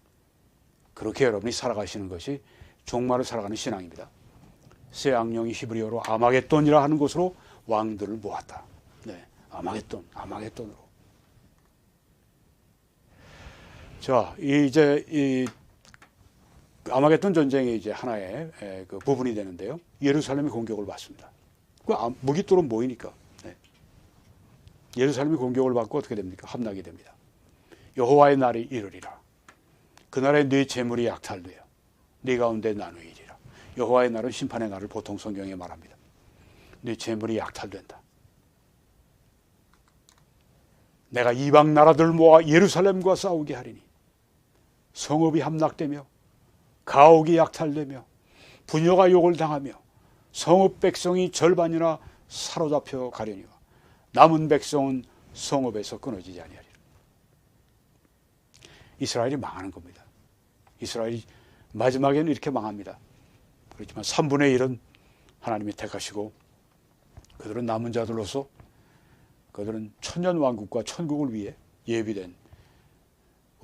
Speaker 2: 그렇게 여러분이 살아가시는 것이 종말을 살아가는 신앙입니다. 새 악령이 히브리어로 아마겟돈이라 하는 곳으로 왕들을 모았다. 네, 아마겟돈으로. 자, 이제 이 아마겟돈 전쟁이 이제 하나의 그 부분이 되는데요. 예루살렘이 공격을 받습니다. 그 무기토로 모이니까. 네. 예루살렘이 공격을 받고 어떻게 됩니까? 함락이 됩니다. 여호와의 날이 이르리라. 그날에 네 재물이 약탈되어 네 가운데 나누이리라. 여호와의 날은 심판의 날을 보통 성경에 말합니다. 네 재물이 약탈된다. 내가 이방 나라들 모아 예루살렘과 싸우게 하리니 성읍이 함락되며 가옥이 약탈되며 부녀가 욕을 당하며 성읍 백성이 절반이나 사로잡혀 가려니와 남은 백성은 성읍에서 끊어지지 아니하리라. 이스라엘이 망하는 겁니다. 이스라엘이 마지막에는 이렇게 망합니다. 그렇지만 3분의 1은 하나님이 택하시고 그들은 남은 자들로서 그들은 천년왕국과 천국을 위해 예비된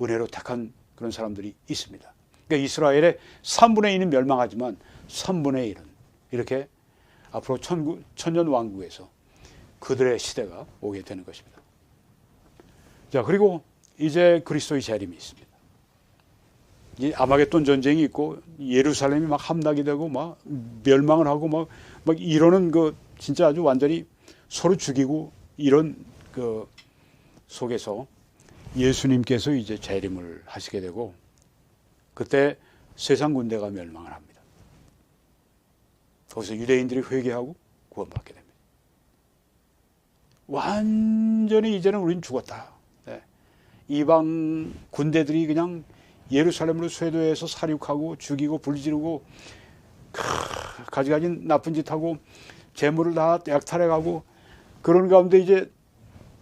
Speaker 2: 은혜로 택한 그런 사람들이 있습니다. 그러니까 이스라엘의 3분의 1은 멸망하지만 3분의 1은 이렇게 앞으로 천년왕국에서 그들의 시대가 오게 되는 것입니다. 자, 그리고 이제 그리스도의 재림이 있습니다. 이 아마겟돈 전쟁이 있고 예루살렘이 막 함락이 되고 막 멸망을 하고 막 이러는 그 진짜 아주 완전히 서로 죽이고 이런 그 속에서 예수님께서 이제 재림을 하시게 되고 그때 세상 군대가 멸망을 합니다. 거기서 유대인들이 회개하고 구원받게 됩니다. 완전히 이제는 우린 죽었다. 네. 이방 군대들이 그냥 예루살렘으로 쇄도해서 살육하고 죽이고 불지르고 가지가지 나쁜 짓 하고 재물을 다 약탈해가고 그런 가운데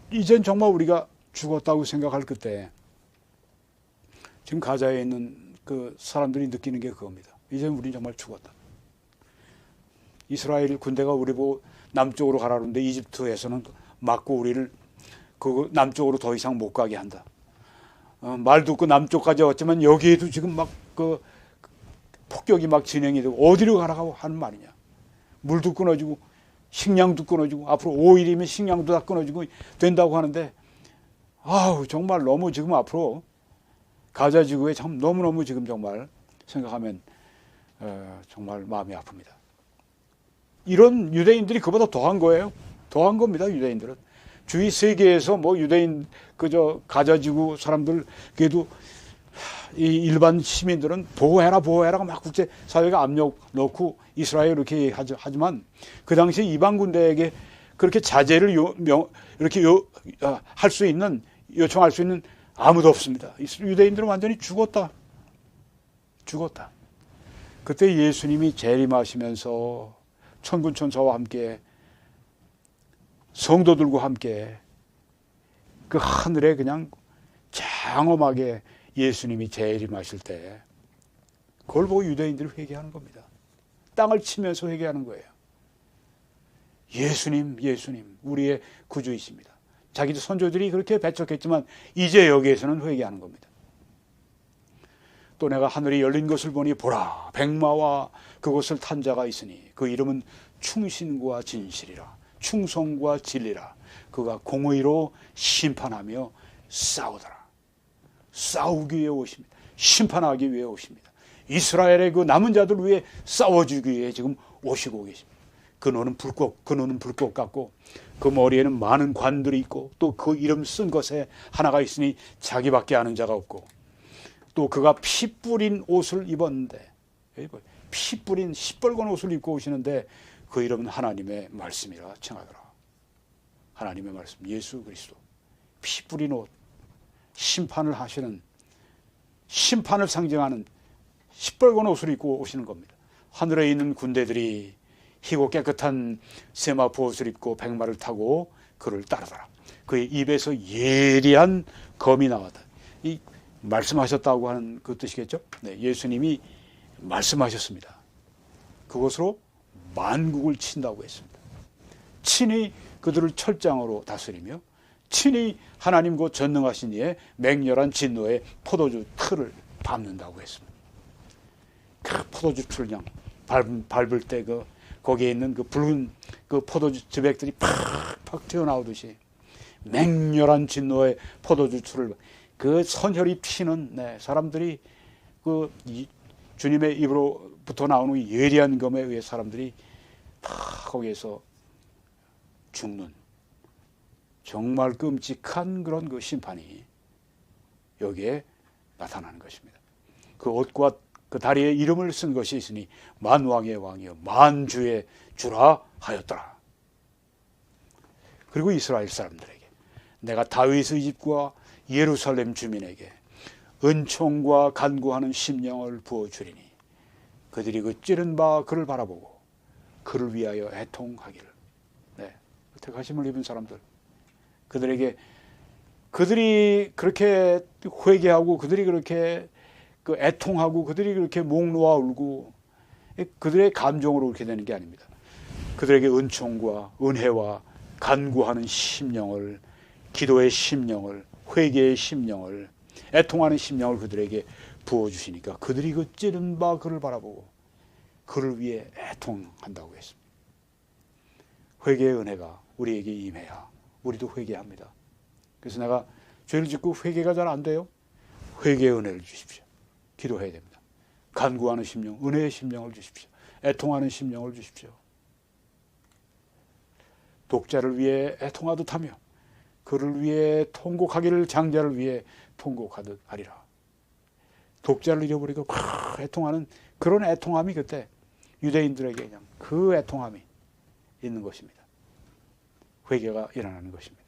Speaker 2: 이젠 정말 우리가 죽었다고 생각할 그때 지금 가자에 있는 그 사람들이 느끼는 게 그겁니다. 이제 우리는 정말 죽었다. 이스라엘 군대가 우리 보고 남쪽으로 가라는데 이집트에서는 막고 우리를 그 남쪽으로 더 이상 못 가게 한다. 말 듣고 남쪽까지 왔지만 여기에도 지금 막 그 폭격이 막 진행이 되고 어디로 가라고 하는 말이냐. 물도 끊어지고 식량도 끊어지고 앞으로 5일이면 식량도 다 끊어지고 된다고 하는데 아우 정말 너무 지금 앞으로 가자 지구에 참 너무너무 지금 정말 생각하면 정말 마음이 아픕니다. 이런 유대인들이 그보다 더한 거예요. 더한 겁니다. 유대인들은 주위 세계에서 뭐 유대인 그저 가자지구 사람들 그래도 이 일반 시민들은 보호해라고 막 국제 사회가 압력 넣고 이스라엘 이렇게 하지만 그 당시 이방 군대에게 그렇게 자제를 할 수 있는 요청할 수 있는 아무도 없습니다. 유대인들은 완전히 죽었다. 그때 예수님이 재림하시면서 천군 천사와 함께 성도들과 함께 그 하늘에 그냥 장엄하게 예수님이 재림하실 때 그걸 보고 유대인들이 회개하는 겁니다. 땅을 치면서 회개하는 거예요. 예수님 우리의 구주이십니다. 자기들 선조들이 그렇게 배척했지만 이제 여기에서는 회개하는 겁니다. 또 내가 하늘이 열린 것을 보니 보라 백마와 그것을 탄 자가 있으니 그 이름은 충신과 진실이라 충성과 진리라 그가 공의로 심판하며 싸우더라. 싸우기 위해 오십니다. 심판하기 위해 오십니다. 이스라엘의 그 남은 자들 위해 싸워주기 위해 지금 오시고 계십니다. 그노는 불꽃 같고 그 머리에는 많은 관들이 있고 또 그 이름 쓴 것에 하나가 있으니 자기밖에 아는 자가 없고 또 그가 피 뿌린 옷을 입었는데 피 뿌린 시뻘건 옷을 입고 오시는데 그 이름은 하나님의 말씀이라 칭하더라. 하나님의 말씀 예수 그리스도 피 뿌린 옷 심판을 하시는 심판을 상징하는 시뻘건 옷을 입고 오시는 겁니다. 하늘에 있는 군대들이 희고 깨끗한 세마포 옷을 입고 백마를 타고 그를 따르더라. 그의 입에서 예리한 검이 나왔다. 이 말씀하셨다고 하는 그 뜻이겠죠? 네, 예수님이 말씀하셨습니다. 그것으로 만국을 친다고 했습니다. 친히 그들을 철장으로 다스리며 친히 하나님 곧 전능하신 이의 맹렬한 진노의 포도주 틀을 밟는다고 했습니다. 그 포도주 틀 그냥 밟을 때 거기에 있는 그 붉은 그 포도주 즈백들이 팍팍 튀어나오듯이 맹렬한 진노의 포도주 틀을 그 선혈이 피는 사람들이 그 주님의 입으로부터 나오는 예리한 검에 의해 사람들이 다 거기에서 죽는 정말 끔찍한 그런 그 심판이 여기에 나타나는 것입니다. 그 옷과 그 다리에 이름을 쓴 것이 있으니 만왕의 왕이여 만주의 주라 하였더라. 그리고 이스라엘 사람들에게 내가 다윗의 집과 예루살렘 주민에게 은총과 간구하는 심령을 부어주리니 그들이 그 찌른 바 그를 바라보고 그를 위하여 애통하기를. 택하심을 입은 사람들 그들에게 그들이 그렇게 회개하고 그들이 그렇게 그 애통하고 그들이 그렇게 목 놓아 울고 그들의 감정으로 그렇게 되는 게 아닙니다. 그들에게 은총과 은혜와 간구하는 심령을 기도의 심령을 회개의 심령을 애통하는 심령을 그들에게 부어주시니까 그들이 그 찌른 바 그를 바라보고 그를 위해 애통한다고 했습니다. 회개의 은혜가 우리에게 임해야 우리도 회개합니다. 그래서 내가 죄를 짓고 회개가 잘 안 돼요. 회개의 은혜를 주십시오. 기도해야 됩니다. 간구하는 심령, 은혜의 심령을 주십시오. 애통하는 심령을 주십시오. 독자를 위해 애통하듯 하며 그를 위해 통곡하기를 장자를 위해 통곡하듯 하리라. 독자를 잃어버리고 애통하는 그런 애통함이 그때 유대인들에게 그냥 그 애통함이 있는 것입니다. 회개가 일어나는 것입니다.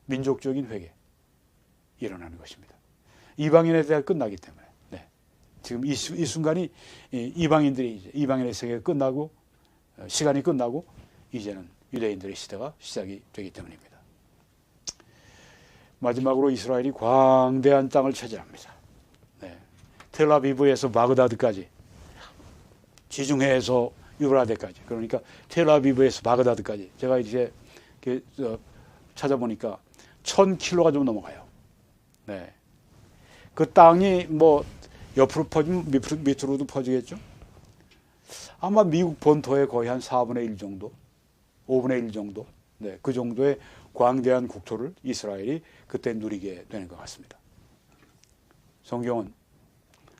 Speaker 2: 민족적인 회개 일어나는 것입니다. 이방인에 대해 끝나기 때문에 지금 이 순간이 이방인들이 이방인의 세계가 끝나고 시간이 끝나고 이제는 유대인들의 시대가 시작이 되기 때문입니다. 마지막으로 이스라엘이 광대한 땅을 차지합니다. 텔아비브에서 바그다드까지 지중해에서 유브라데까지 그러니까 텔아비브에서 바그다드까지 제가 이제 찾아보니까 1000km가 좀 넘어가요. 그 땅이 뭐 옆으로 퍼지면 밑으로도 퍼지겠죠. 아마 미국 본토의 거의 한 4분의 1 정도 5분의 1 정도 그 정도의 광대한 국토를 이스라엘이 그때 누리게 되는 것 같습니다. 성경은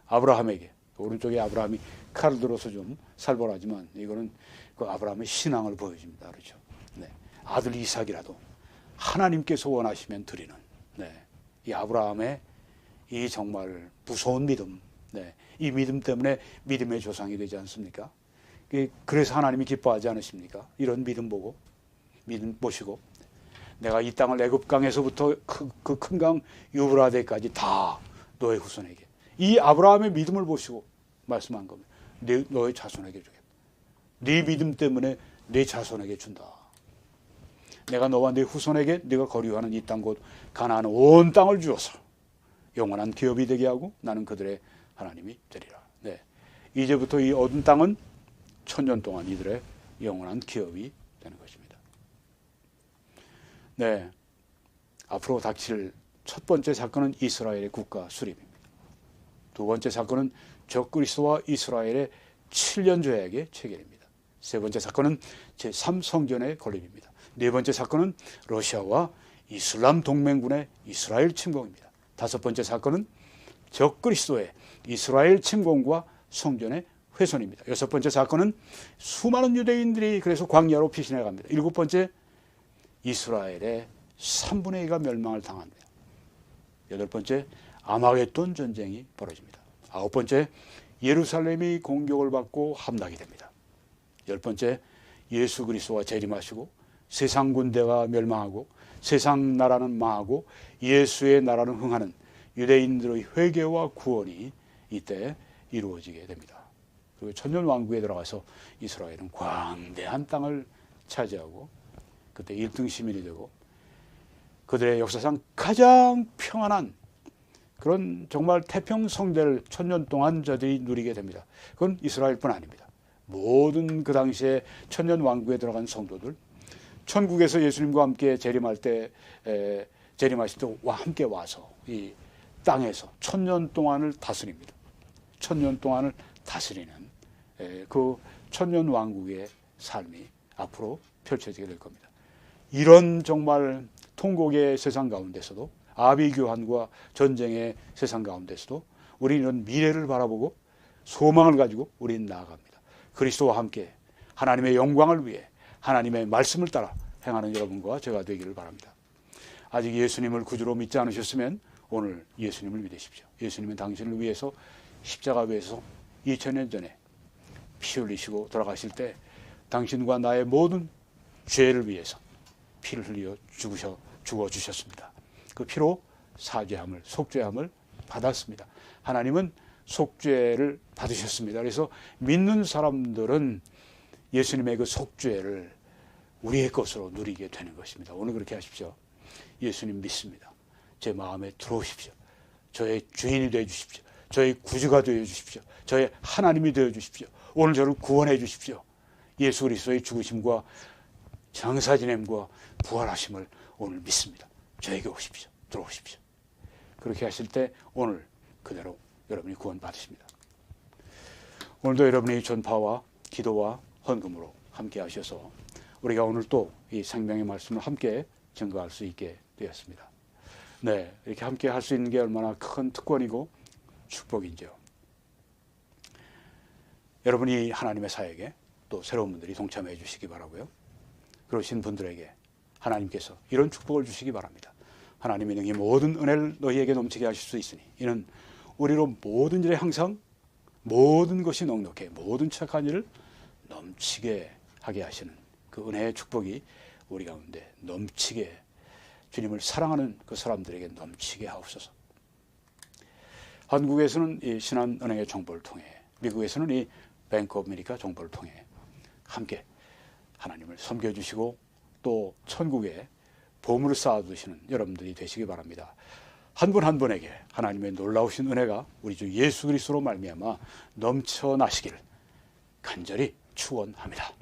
Speaker 2: 아브라함에게 오른쪽에 아브라함이 칼을 들어서 좀 살벌하지만 이거는 그 아브라함의 신앙을 보여줍니다. 그렇죠? 네. 아들 이삭이라도 하나님께서 원하시면 드리는, 네. 이 아브라함의 이 정말 무서운 믿음, 네. 이 믿음 때문에 믿음의 조상이 되지 않습니까? 그래서 하나님이 기뻐하지 않으십니까? 이런 믿음 보고, 믿음 보시고, 내가 이 땅을 애굽 강에서부터 그 큰 강 유브라데까지 다 너의 후손에게, 이 아브라함의 믿음을 보시고 말씀한 겁니다. 너의 자손에게 주겠다. 네 믿음 때문에 내 자손에게 준다. 내가 너와 네 후손에게 네가 거류하는 이 땅 곧 가나안 온 땅을 주어서 영원한 기업이 되게 하고 나는 그들의 하나님이 되리라. 네. 이제부터 이 얻은 땅은 천년 동안 이들의 영원한 기업이 되는 것입니다. 네. 앞으로 닥칠 첫 번째 사건은 이스라엘의 국가 수립입니다. 두 번째 사건은 적그리스도와 이스라엘의 7년 조약의 체결입니다. 세 번째 사건은 제3성전의 건립입니다. 네 번째 사건은 러시아와 이슬람 동맹군의 이스라엘 침공입니다. 다섯 번째 사건은 적그리스도의 이스라엘 침공과 성전의 훼손입니다. 여섯 번째 사건은 수많은 유대인들이 그래서 광야로 피신해 갑니다. 일곱 번째, 이스라엘의 3분의 2가 멸망을 당합니다. 여덟 번째, 아마겟돈 전쟁이 벌어집니다. 아홉 번째, 예루살렘이 공격을 받고 함락이 됩니다. 열 번째, 예수 그리스도가 재림하시고 세상 군대가 멸망하고 세상 나라는 망하고 예수의 나라는 흥하는 유대인들의 회개와 구원이 이때 이루어지게 됩니다. 그리고 천년 왕국에 들어가서 이스라엘은 광대한 땅을 차지하고 그때 1등 시민이 되고 그들의 역사상 가장 평안한 그런 정말 태평성대를 천년 동안 저들이 누리게 됩니다. 그건 이스라엘뿐 아닙니다. 모든 그 당시에 천년 왕국에 들어간 성도들, 천국에서 예수님과 함께 재림할 때 재림하실 때와 함께 와서 이 땅에서 천년 동안을 다스립니다. 천년 동안을 다스리는 그 천년 왕국의 삶이 앞으로 펼쳐지게 될 겁니다. 이런 정말 통곡의 세상 가운데서도, 아비규환과 전쟁의 세상 가운데서도 우리는 이런 미래를 바라보고 소망을 가지고 우리는 나아갑니다. 그리스도와 함께 하나님의 영광을 위해 하나님의 말씀을 따라 행하는 여러분과 제가 되기를 바랍니다. 아직 예수님을 구주로 믿지 않으셨으면 오늘 예수님을 믿으십시오. 예수님은 당신을 위해서 십자가에서 2000년 전에 피 흘리시고 돌아가실 때 당신과 나의 모든 죄를 위해서 피를 흘려 죽어주셨습니다. 그 피로 사죄함을, 속죄함을 받았습니다. 하나님은 속죄를 받으셨습니다. 그래서 믿는 사람들은 예수님의 그 속죄를 우리의 것으로 누리게 되는 것입니다. 오늘 그렇게 하십시오. 예수님 믿습니다. 제 마음에 들어오십시오. 저의 주인이 되어 주십시오. 저의 구주가 되어 주십시오. 저의 하나님이 되어 주십시오. 오늘 저를 구원해 주십시오. 예수 그리스도의 죽으심과 장사 지냄과 부활하심을 오늘 믿습니다. 저에게 오십시오. 들어오십시오. 그렇게 하실 때 오늘 그대로 여러분이 구원 받으십니다. 오늘도 여러분의 전파와 기도와 헌금으로 함께 하셔서 우리가 오늘 또 이 생명의 말씀을 함께 증거할 수 있게 되었습니다. 네, 이렇게 함께 할 수 있는 게 얼마나 큰 특권이고 축복인지요. 여러분이 하나님의 사역에 또 새로운 분들이 동참해 주시기 바라고요. 그러신 분들에게 하나님께서 이런 축복을 주시기 바랍니다. 하나님이 능히 모든 은혜를 너희에게 넘치게 하실 수 있으니 이는 우리로 모든 일에 항상 모든 것이 넉넉해 모든 착한 일을 넘치게 하게 하시는 그 은혜의 축복이 우리 가운데 넘치게, 주님을 사랑하는 그 사람들에게 넘치게 하옵소서. 한국에서는 이 신한은행의 정보를 통해, 미국에서는 이 뱅크 오브 아메리카 정보를 통해 함께 하나님을 섬겨주시고 또 천국에 보물을 쌓아두시는 여러분들이 되시기 바랍니다. 한 분 한 분에게 하나님의 놀라우신 은혜가 우리 주 예수 그리스도로 말미암아 넘쳐나시기를 간절히 축원합니다.